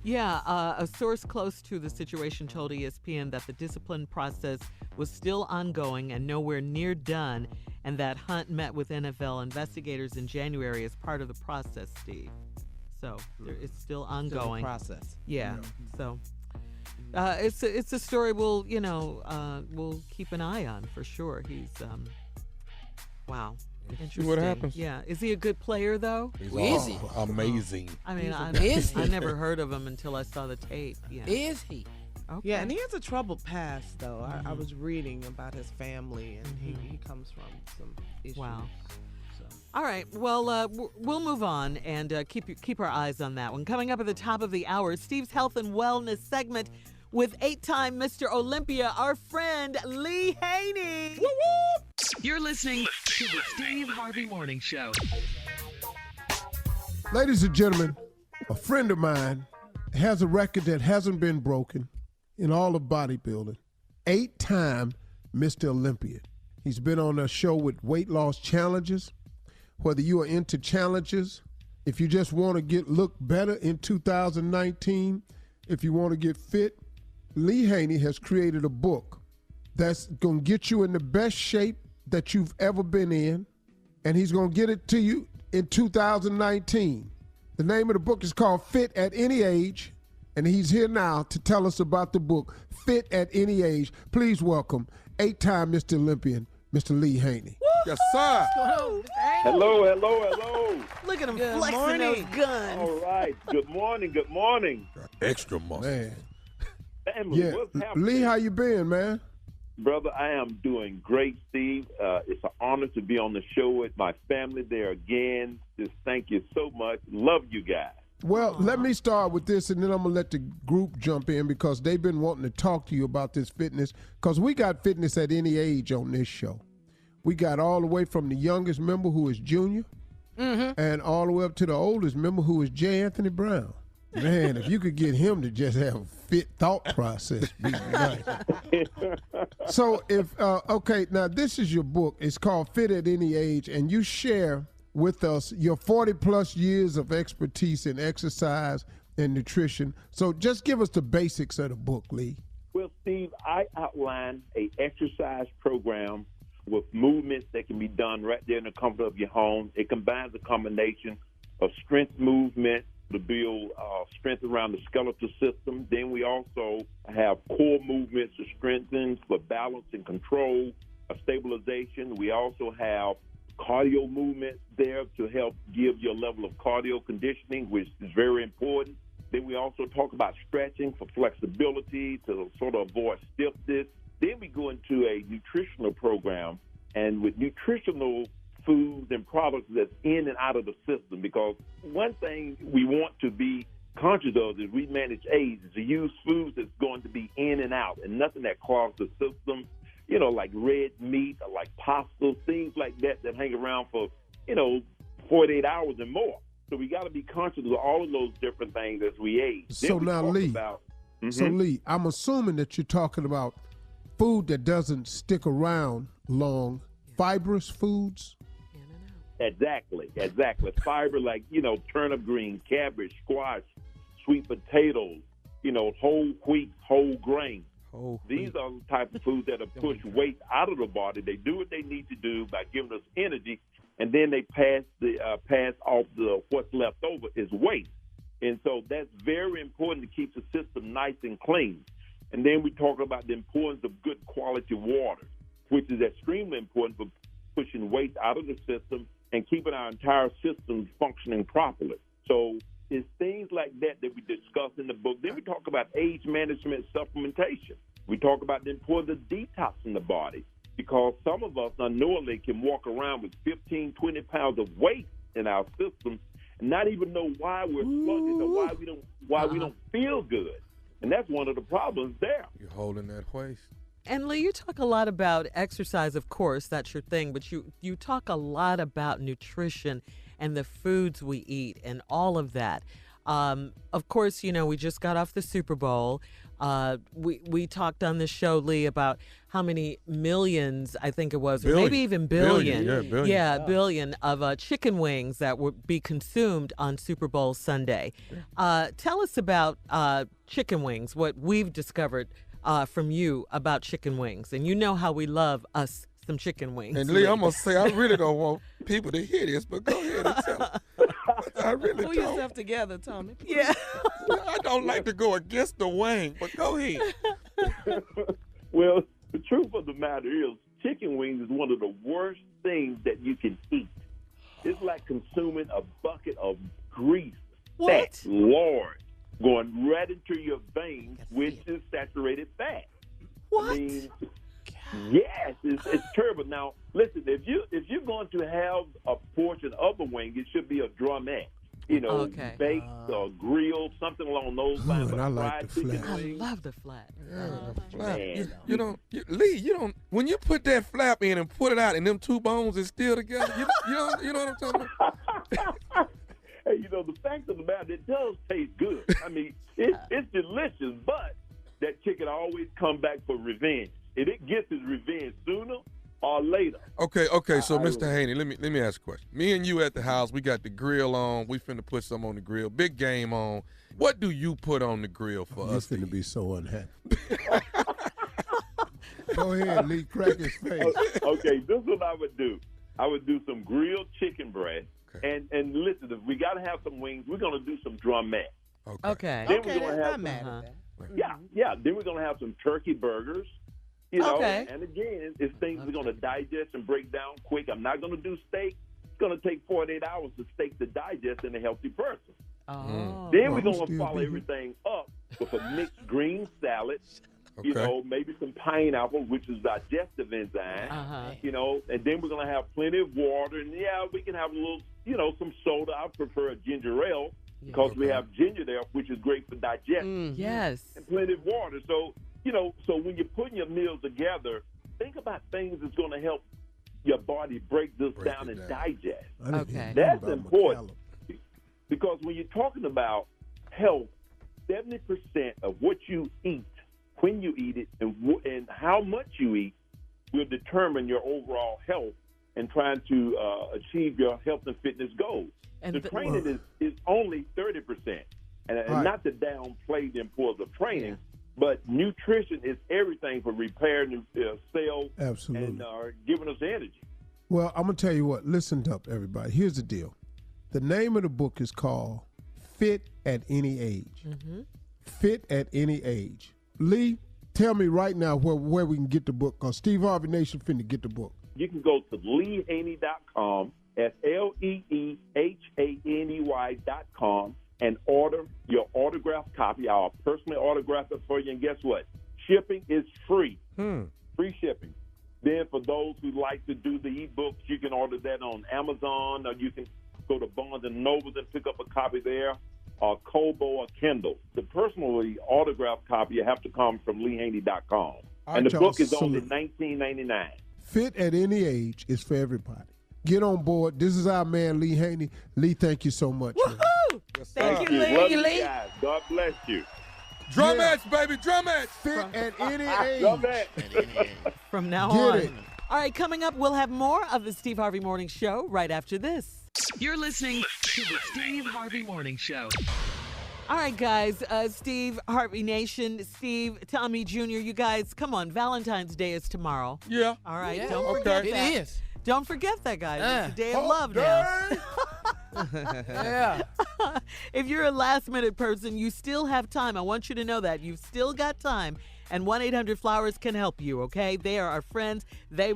D: Yeah, a source close to the situation told ESPN that the discipline process was still ongoing and nowhere near done, and that Hunt met with NFL investigators in January as part of the process, Steve. So it's still ongoing.
G: Still a process.
D: Yeah. So it's a story we'll keep an eye on for sure. He's wow.
F: See what happens.
D: Yeah. Is he a good player, though?
F: He's amazing.
D: I mean, I never heard of him until I saw the tape. Yeah.
E: Is he?
G: Okay. Yeah, and he has a troubled past, though. I was reading about his family, and he comes from some issues.
D: Wow. All right. Well, we'll move on and keep our eyes on that one. Coming up at the top of the hour, Steve's Health and Wellness segment with 8-time Mr. Olympia, our friend Lee Haney.
C: Woo woo! You're listening to the Steve Harvey Morning Show.
B: Ladies and gentlemen, a friend of mine has a record that hasn't been broken in all of bodybuilding. 8-time Mr. Olympia. He's been on a show with weight loss challenges. Whether you are into challenges, if you just want to look better in 2019, if you want to get fit, Lee Haney has created a book that's going to get you in the best shape that you've ever been in, and he's going to get it to you in 2019. The name of the book is called Fit at Any Age, and he's here now to tell us about the book, Fit at Any Age. Please welcome 8-time Mr. Olympian, Mr. Lee Haney.
F: Yes, sir.
Q: Hello, hello, hello.
D: Look at him flexing those guns.
Q: All right. Good morning, good morning.
F: Extra muscle.
B: Man.
Q: Family,
B: Yeah.
Q: what's happening?
B: Lee, how you been, man?
Q: Brother, I am doing great, Steve. It's an honor to be on the show with my family there again. Just thank you so much. Love you guys.
B: Well, let me start with this, and then I'm going to let the group jump in because they've been wanting to talk to you about this fitness, because we got fitness at any age on this show. We got all the way from the youngest member, who is Junior, and all the way up to the oldest member, who is J. Anthony Brown. Man, if you could get him to just have a fit thought process, be nice. So okay, now this is your book. It's called Fit at Any Age, and you share with us your 40-plus years of expertise in exercise and nutrition. So just give us the basics of the book, Lee.
Q: Well, Steve, I outline a exercise program with movements that can be done right there in the comfort of your home. It combines a combination of strength movement to build strength around the skeletal system. Then we also have core movements to strengthen for balance and control, stabilization. We also have cardio movements there to help give you a level of cardio conditioning, which is very important. Then we also talk about stretching for flexibility to sort of avoid stiffness. Then we go into a nutritional program, and with nutritional foods and products that's in and out of the system, because one thing we want to be conscious of as we manage AIDS is to use foods that's going to be in and out and nothing that clogs the system, like red meat or like pasta, things like that hang around for, 48 hours and more. So we got to be conscious of all of those different things as we age.
B: So now, Lee, Lee, I'm assuming that you're talking about food that doesn't stick around long, fibrous foods.
Q: Exactly. Fiber like, turnip green, cabbage, squash, sweet potatoes, whole wheat, whole grain. These are the type of foods that push weight out of the body. They do what they need to do by giving us energy, and then they pass off what's left over is waste. And so that's very important to keep the system nice and clean. And then we talk about the importance of good quality water, which is extremely important for pushing waste out of the system and keeping our entire system functioning properly. So it's things like that we discuss in the book. Then we talk about age management supplementation. We talk about the importance of detoxing the body, because some of us unknowingly can walk around with 15, 20 pounds of weight in our system and not even know why we're sluggish or why we don't feel good. And that's one of the problems there.
F: You're holding that waist.
D: And Lee, you talk a lot about exercise, of course, that's your thing, but you talk a lot about nutrition and the foods we eat and all of that. Of course, we just got off the Super Bowl. We talked on this show, Lee, about how many millions, I think it was, or maybe even billion. Billion of chicken wings that would be consumed on Super Bowl Sunday. Tell us about chicken wings, what we've discovered from you about chicken wings. And you know how we love us some chicken wings.
F: And Lee, I'm going to say, I really don't want people to hear this, but go ahead and tell them. I really
G: Pull
F: don't.
G: yourself together, Tommy.
D: Yeah.
F: I don't like to go against the wing, but go ahead.
Q: Well, the truth of the matter is chicken wings is one of the worst things that you can eat. It's like consuming a bucket of grease, fat, lard, going right into your veins, which is saturated fat.
D: What?
Q: I mean, yes, it's terrible. Now, listen, if you're going to have a portion of a wing, it should be a drumette. Baked or grilled, something along those lines.
B: And I like the flat.
D: I love the flat.
F: Lee, when you put that flap in and put it out and them two bones is still together, you know what I'm talking about?
Q: Hey, the fact of the matter, it does taste good. I mean, it's delicious, but that chicken always come back for revenge. And it gets its revenge sooner or later.
F: Okay. So, Mr. Haney, let me ask a question. Me and you at the house, we got the grill on. We finna put some on the grill. Big game on. What do you put on the grill for us?
B: You're finna be so unhappy. Go ahead, Lee. Crack his face.
Q: Okay, this is what I would do. I would do some grilled chicken breast. Okay. And listen, if we got to have some wings, we're going to do some drumette.
D: Okay.
Q: Then we're
G: that's
Q: gonna have
G: not mad at that.
Q: Yeah. Then we're going to have some turkey burgers. And again, it's things we're going to digest and break down quick. I'm not going to do steak. It's going to take 48 hours for steak to digest in a healthy person. Then we're going to follow everything up with a mixed green salad. Maybe some pineapple, which is digestive enzyme. And then we're going to have plenty of water. And we can have a little, some soda. I prefer a ginger ale because we have ginger there, which is great for digestion.
D: Yes.
Q: And plenty of water. So, so when you're putting your meals together, think about things that's going to help your body break this down and digest.
D: Okay.
Q: That's important. Because when you're talking about health, 70% of what you eat, when you eat it, and how much you eat will determine your overall health and trying to achieve your health and fitness goals. And the training is only 30%. And not to downplay the importance of training, but nutrition is everything for repairing cells and giving us energy.
B: Well, I'm going to tell you what. Listen up, everybody. Here's the deal. The name of the book is called Fit at Any Age. Fit at Any Age. Lee, tell me right now where we can get the book, because Steve Harvey Nation finna get the book.
Q: You can go to leehaney.com, SLEEHANEY.com, and order your autographed copy. I'll personally autograph it for you, and guess what? Shipping is free. Free shipping. Then for those who like to do the e-books, you can order that on Amazon, or you can go to Barnes & Noble and pick up a copy there, or Kobo or Kindle. The personally autographed copy you have to come from leehaney.com. And the book is only $19.99.
B: Fit at Any Age is for everybody. Get on board. This is our man, Lee Haney. Lee, thank you so much.
D: Woohoo! Thank you, Lee.
Q: Love you guys. God bless you.
F: Drumettes, baby, drumettes.
B: Fit at any age.
D: From now
B: Get
D: on.
B: it.
D: All right, coming up, we'll have more of the Steve Harvey Morning Show right after this.
C: You're listening to the Steve Harvey Morning Show.
D: All right, guys, Steve Harvey Nation, Steve, Tommy Jr., you guys, come on. Valentine's Day is tomorrow.
F: Yeah.
D: All right,
E: Yeah.
D: don't forget
E: It
D: that.
E: is.
D: Don't forget that, guys. It's a day of love now.
E: Yeah.
D: If you're a last-minute person, you still have time. I want you to know that. You've still got time. And 1-800-Flowers can help you, okay? They are our friends. They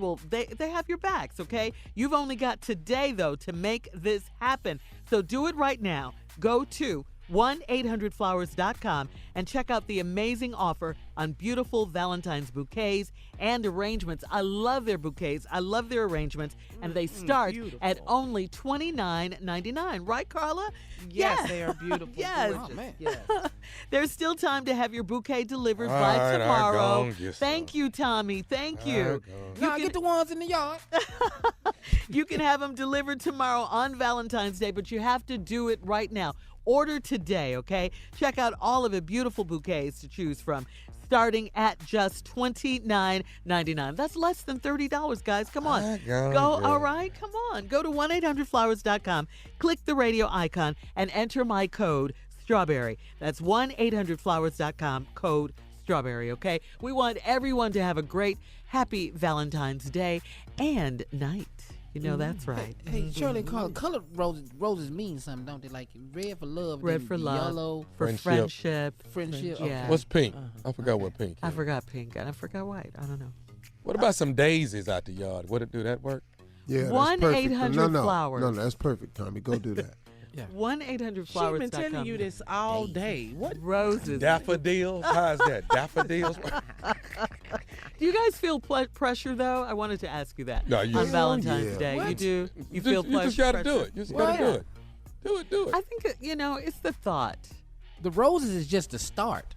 D: have your backs, okay? You've only got today, though, to make this happen. So do it right now. Go to 1-800-Flowers.com and check out the amazing offer on beautiful Valentine's bouquets and arrangements. I love their bouquets. I love their arrangements. And they start at only $29.99. Right, Carla?
G: Yes, they are beautiful.
D: Yes.
G: Gorgeous.
E: Oh, man.
G: Yes.
D: There's still time to have your bouquet delivered
F: All
D: by
F: right,
D: tomorrow.
F: get
D: Thank you, Tommy. Thank you.
E: No, get the ones in the yard.
D: You can have them delivered tomorrow on Valentine's Day, but you have to do it right now. Order today, okay? Check out all of the beautiful bouquets to choose from, starting at just $29.99. That's less than $30, guys. Come on. All right, come on. Go to 1-800-Flowers.com, click the radio icon, and enter my code, Strawberry. That's 1-800-Flowers.com, code Strawberry, okay? We want everyone to have a great, happy Valentine's Day and night. You know that's right.
E: Hey, Shirley, color roses mean something, don't they? Like red for love,
D: Red
E: then
D: for love,
E: yellow
D: for friendship.
E: Friendship.
D: Yeah.
F: What's pink? I forgot what pink is.
D: I forgot pink and I forgot white. I don't know.
F: What about some daisies out the yard? Do that work?
B: Yeah,
D: 1-800-Flowers.
B: No, that's perfect, Tommy. Go do that.
E: Yeah.
D: 1-800-Flowers.com.
G: She's been telling you this all day. What
D: roses?
F: Daffodils? How's that? Daffodils?
D: Do you guys feel pressure, though? I wanted to ask you that.
F: No,
D: on Valentine's Day.
E: What?
D: You do? You feel
F: You just got to do
D: pressure?
F: it. You just got to do it. Do it.
D: I think, it's the thought.
E: The roses is just the start.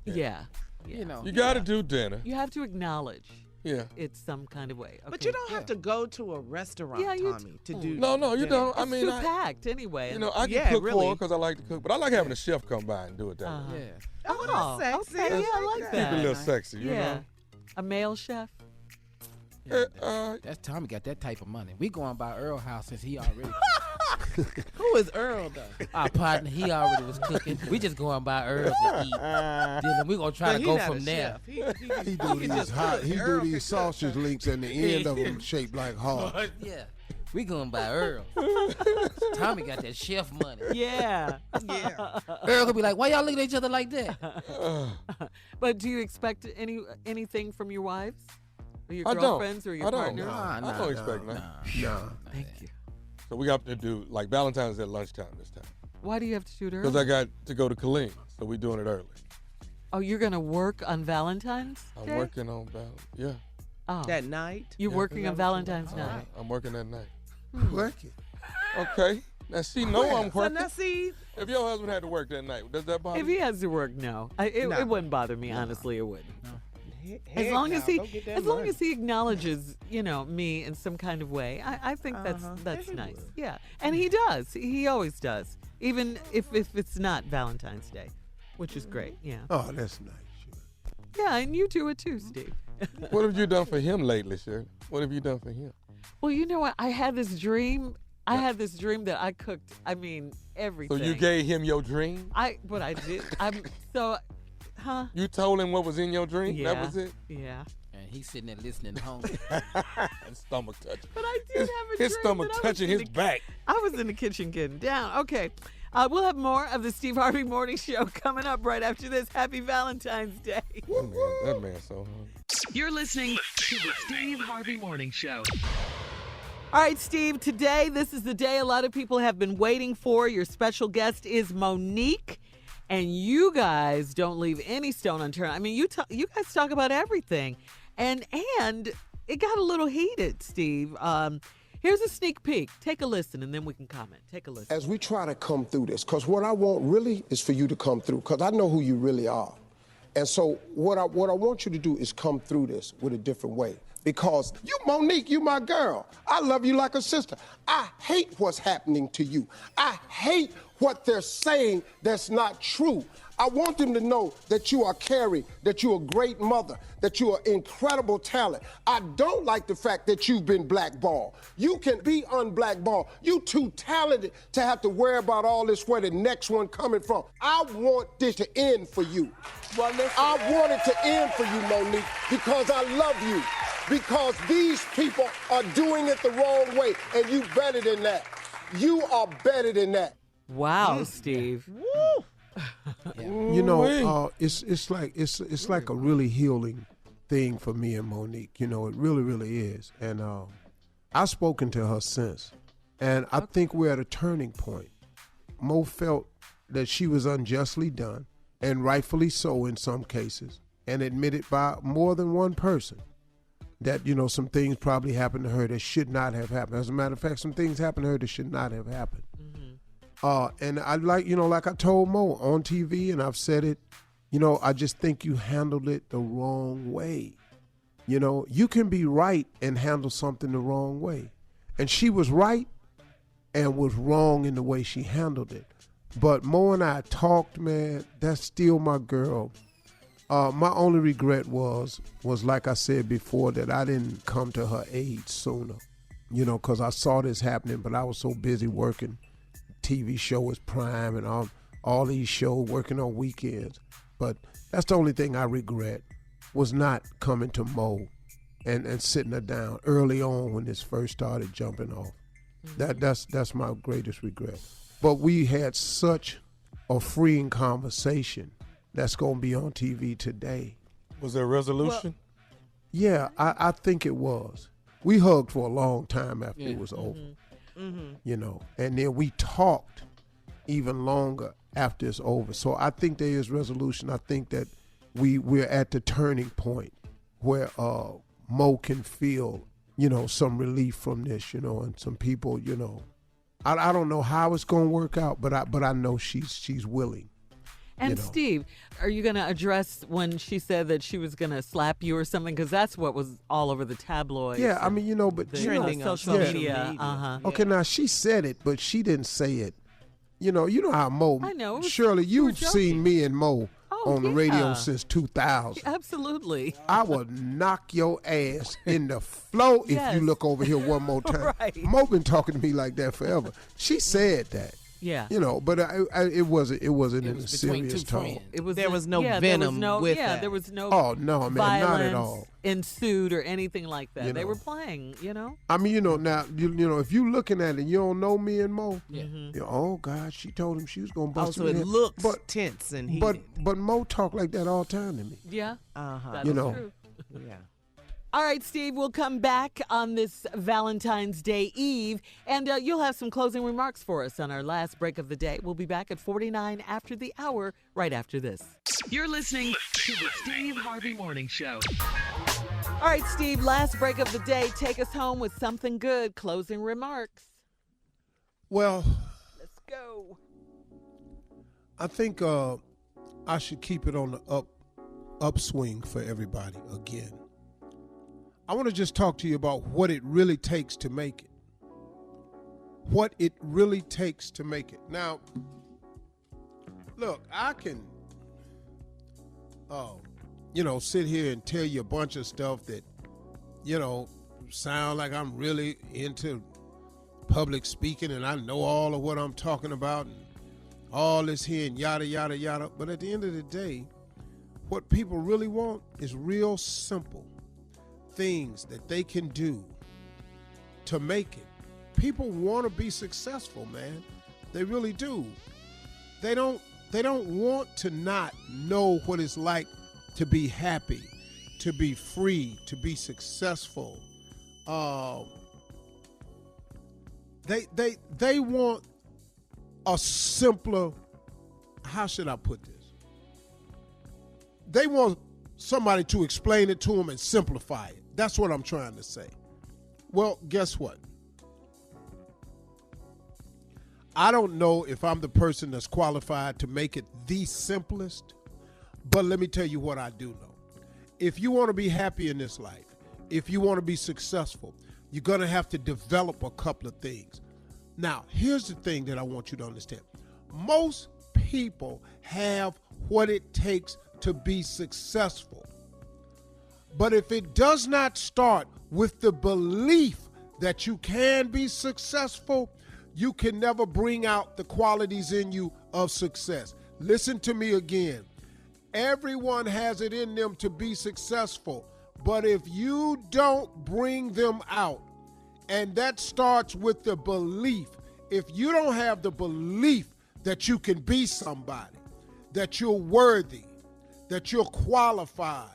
D: Yeah.
E: You know.
F: You got to do dinner.
D: You have to acknowledge
F: Yeah.
D: it's some kind of way.
G: But
D: Okay.
G: you don't have to go to a restaurant,
D: Yeah, you
G: Tommy, to do.
F: No, you
G: dinner.
F: don't. I
D: It's
F: mean,
D: too packed anyway.
F: I can cook for her because I like to cook, but I like having a chef come by and do it that
D: Uh-huh.
F: way.
E: Yeah.
G: Oh, that's sexy.
D: Okay, yeah, I like
F: Keep
D: that.
F: it a little sexy, you
D: Yeah.
F: know?
D: A male chef?
E: That's Tommy got that type of money. We going by Earl house since he already.
G: Who is Earl, though?
E: Our partner, he already was cooking. We just going by Earl to eat. Then we gonna try
G: But
E: to
G: he
E: go
G: not
E: from
G: a
E: there.
G: chef.
B: He do these sausage links and the end of them shaped like hearts.
E: Yeah. We going by Earl. Tommy got that chef money.
D: Yeah.
G: Yeah.
E: Earl could be like, why y'all looking at each other like that?
D: But do you expect anything from your wives? Or your
F: I don't.
D: girlfriends or your
F: I don't.
D: partners?
F: I don't expect nothing.
B: Nah.
D: Thank you.
F: So we got to do, like Valentine's at lunchtime this time.
D: Why do you have to do it
F: Because
D: early?
F: I got to go to Colleen, so we're doing it early.
D: Oh, you're going to work on Valentine's Day?
F: I'm working on yeah.
D: Oh.
G: That night?
D: You're working on Valentine's night?
F: Right. I'm working that night.
B: Working.
F: Okay. Now she know I'm
G: So
F: working.
G: now see,
F: If your husband had to work that night, does that bother
D: If
F: you?
D: he has to work, no. It wouldn't bother me, honestly, it wouldn't. As
G: heck
D: long
G: now,
D: as he
G: go get that
D: as long
G: money.
D: as he acknowledges, me in some kind of way, I think that's
G: He
D: nice.
G: would.
D: Yeah. And he does. He always does. Even if it's not Valentine's Day, which is great. Yeah.
B: Oh, that's nice.
D: Yeah, and you do it too, Steve.
F: What have you done for him lately, Shirley? What have you done for him?
D: Well, you know what? I had this dream. I had this dream that I cooked, everything.
F: So you gave him your dream?
D: What I did. Huh?
F: You told him what was in your dream?
D: Yeah.
F: That was it?
D: Yeah.
E: And he's sitting there listening hungry.
F: And stomach touching.
D: But I did have a
F: His
D: drink,
F: stomach
D: but I was
F: touching
D: in
F: his
D: the-
F: back.
D: I was in the kitchen getting down. Okay. We'll have more of the Steve Harvey Morning Show coming up right after this. Happy Valentine's Day.
F: That man's so hungry.
C: You're listening to the Steve Harvey Morning Show.
D: All right, Steve, today, this is the day a lot of people have been waiting for. Your special guest is MoNique, and you guys don't leave any stone unturned. I mean, you guys talk about everything, and it got a little heated, Steve. Here's a sneak peek. Take a listen, and then we can comment. Take a listen.
B: As we try to come through this, because what I want really is for you to come through, because I know who you really are. And so what I want you to do is come through this with a different way. Because you, MoNique, you my girl. I love you like a sister. I hate what's happening to you. I hate what they're saying that's not true. I want them to know that you are caring, that you're a great mother, that you are incredible talent. I don't like the fact that you've been blackballed. You can be unblackballed. You too talented to have to worry about all this where the next one coming from. I want this to end for you. Well, I want it to end for you, MoNique, because I love you. Because these people are doing it the wrong way, and you better than that. You are better than that.
D: Wow, Steve.
B: Woo! You know, it's like a really healing thing for me and MoNique. You know, it really, really is. And I've spoken to her since, and I think we're at a turning point. Mo felt that she was unjustly done, and rightfully so in some cases, and admitted by more than one person that, you know, some things probably happened to her that should not have happened. As a matter of fact, some things happened to her that should not have happened. And I like I told Mo on TV, and I've said it, you know, I just think you handled it the wrong way. You know, you can be right and handle something the wrong way. And she was right and was wrong in the way she handled it. But Mo and I talked, man, that's still my girl. My only regret was like I said before, that I didn't come to her aid sooner, you know, because I saw this happening, but I was so busy working. TV show was prime and all these shows, working on weekends. But that's the only thing I regret, was not coming to Mo and sitting her down early on when this first started jumping off. That's my greatest regret. But we had such a freeing conversation that's going to be on TV today.
F: Was there a resolution?
B: Yeah, I think it was. We hugged for a long time after it was over. You know, and then we talked even longer after it's over. So I think there is resolution. I think that we're at the turning point where Mo can feel, you know, some relief from this, you know, and some people, you know, I don't know how it's going to work out, but I know she's willing.
D: And
B: you know.
D: Steve, are you going to address when she said that she was going to slap you or something? Because that's what was all over the tabloids.
B: Yeah, I mean, you know, but
D: trending on social media.
B: Okay, now she said it, but she didn't say it. You know how Mo.
D: I know.
B: Shirley, you've seen me and Mo on the radio since 2000.
D: Absolutely.
B: I will knock your ass in the floor if you look over here one more time.
D: Right.
B: Mo been talking to me like that forever. She said that.
D: Yeah.
B: You know, but it wasn't in a serious tone.
G: There was no venom with that.
D: There was no
B: Oh, no, man,
D: violence
B: not at all.
D: ensued or anything like that.
B: You
D: They
B: know.
D: were playing, you know.
B: I mean, you know, now, you know, if you looking at it and you don't know me and Mo,
G: Yeah.
B: you know, oh, God, she told him she was going to bust
G: Also,
B: him in
G: it
B: the head.
G: looks tense and heated.
B: But Mo talk like that all the time to me.
D: Yeah. That's
B: You know.
D: true.
G: Yeah.
D: All right, Steve, we'll come back on this Valentine's Day Eve, and you'll have some closing remarks for us on our last break of the day. We'll be back at 49 after the hour, right after this.
C: You're listening to the Steve Harvey Morning Show.
D: All right, Steve, last break of the day. Take us home with something good. Closing remarks.
B: Well,
D: Let's go.
B: I think I should keep it on the upswing for everybody again. I want to just talk to you about what it really takes to make it. What it really takes to make it. Now, look, I can, you know, sit here and tell you a bunch of stuff that, you know, sound like I'm really into public speaking and I know all of what I'm talking about and all this here and yada, yada, yada. But at the end of the day, what people really want is real simple. things that they can do to make it. People want to be successful, man. They really do. They don't want to not know what it's like to be happy, to be free, to be successful. They want a simpler, how should I put this? They want somebody to explain it to them and simplify it. That's what I'm trying to say. Well, guess what? I don't know if I'm the person that's qualified to make it the simplest, but let me tell you what I do know. If you want to be happy in this life, if you want to be successful, you're going to have to develop a couple of things. Now, here's the thing that I want you to understand. Most people have what it takes to be successful. But if it does not start with the belief that you can be successful, you can never bring out the qualities in you of success. Listen to me again. Everyone has it in them to be successful, but if you don't bring them out, and that starts with the belief, if you don't have the belief that you can be somebody, that you're worthy, that you're qualified,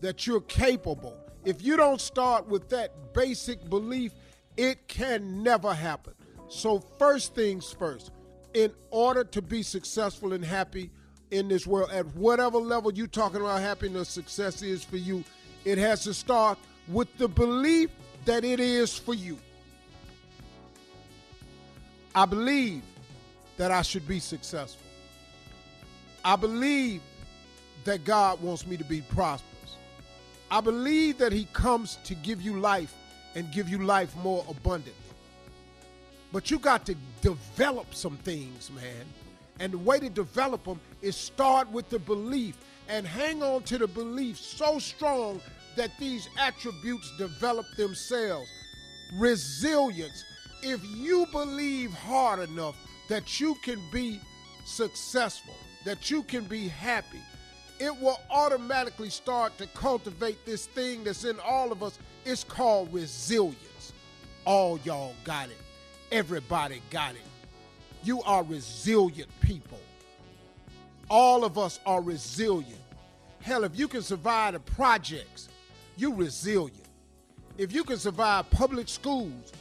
B: that you're capable, if you don't start with that basic belief, it can never happen. So first things first, in order to be successful and happy in this world, at whatever level you're talking about happiness, success is for you, it has to start with the belief that it is for you. I believe that I should be successful. I believe that God wants me to be prosperous. I believe that he comes to give you life and give you life more abundantly. But you got to develop some things, man. And the way to develop them is start with the belief and hang on to the belief so strong that these attributes develop themselves. Resilience. If you believe hard enough that you can be successful, that you can be happy, it will automatically start to cultivate this thing that's in all of us. It's called resilience. All y'all got it. Everybody got it. You are resilient people. All of us are resilient. Hell, if you can survive the projects, you're resilient. If you can survive public schools,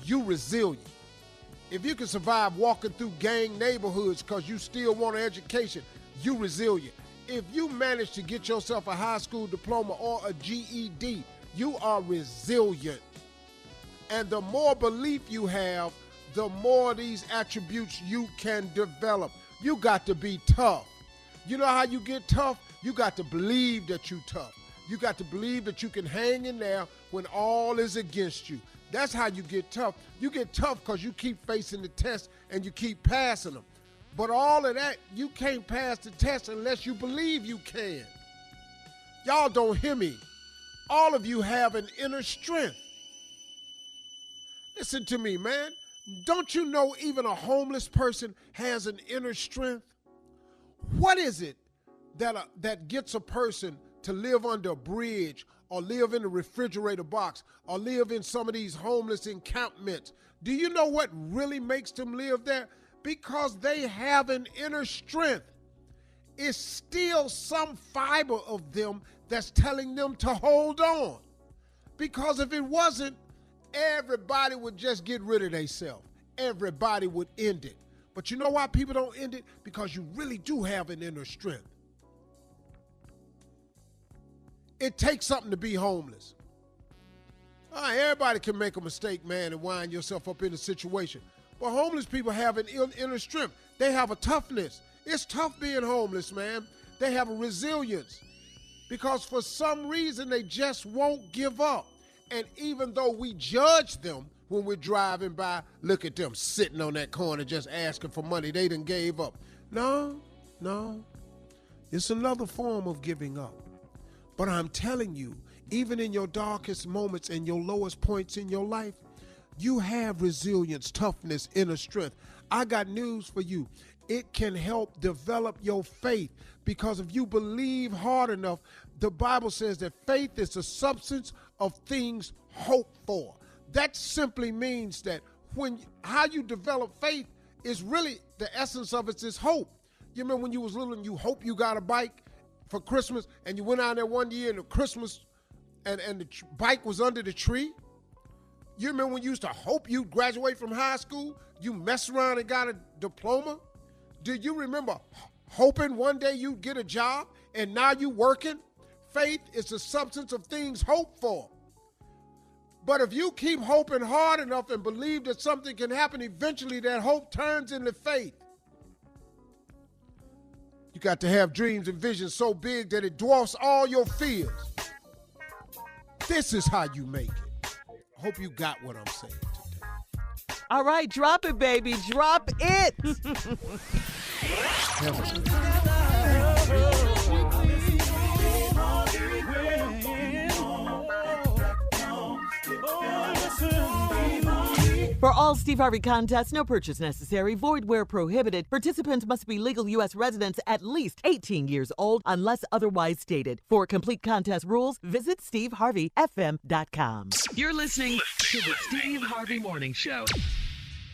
B: you're resilient. If you can survive walking through gang neighborhoods because you still want an education, you're resilient. If you manage to get yourself a high school diploma or a GED, you are resilient. And the more belief you have, the more these attributes you can develop. You got to be tough. You know how you get tough? You got to believe that you're tough. You got to believe that you can hang in there when all is against you. That's how you get tough. You get tough because you keep facing the test and you keep passing them. But all of that, you can't pass the test unless you believe you can. Y'all don't hear me. All of you have an inner strength. Listen to me, man. Don't you know even a homeless person has an inner strength? What is it that gets a person to live under a bridge or live in a refrigerator box or live in some of these homeless encampments? Do you know what really makes them live there? Because they have an inner strength. It's still some fiber of them that's telling them to hold on. Because if it wasn't, everybody would just get rid of themselves. Everybody would end it. But you know why people don't end it? Because you really do have an inner strength. It takes something to be homeless. All right, everybody can make a mistake, man, and wind yourself up in a situation. But homeless people have an inner strength. They have a toughness. It's tough being homeless, man. They have a resilience. Because for some reason, they just won't give up. And even though we judge them when we're driving by, look at them sitting on that corner just asking for money. They done gave up. No. It's another form of giving up. But I'm telling you, even in your darkest moments and your lowest points in your life, you have resilience, toughness, inner strength. I got news for you. It can help develop your faith, because if you believe hard enough, the Bible says that faith is the substance of things hoped for. That simply means that how you develop faith is really the essence of it is hope. You remember when you was little and you hope you got a bike for Christmas, and you went out there one year and the Christmas and the bike was under the tree? You remember when you used to hope you'd graduate from high school, you messed around and got a diploma? Do you remember hoping one day you'd get a job and now you working? Faith is the substance of things hoped for. But if you keep hoping hard enough and believe that something can happen, eventually that hope turns into faith. You got to have dreams and visions so big that it dwarfs all your fears. This is how you make it. I hope you got what I'm saying today.
D: All right, drop it, baby. Drop it. For all Steve Harvey contests, no purchase necessary, void where prohibited. Participants must be legal U.S. residents at least 18 years old unless otherwise stated. For complete contest rules, visit SteveHarveyFM.com.
C: You're listening to the Steve Harvey Morning Show.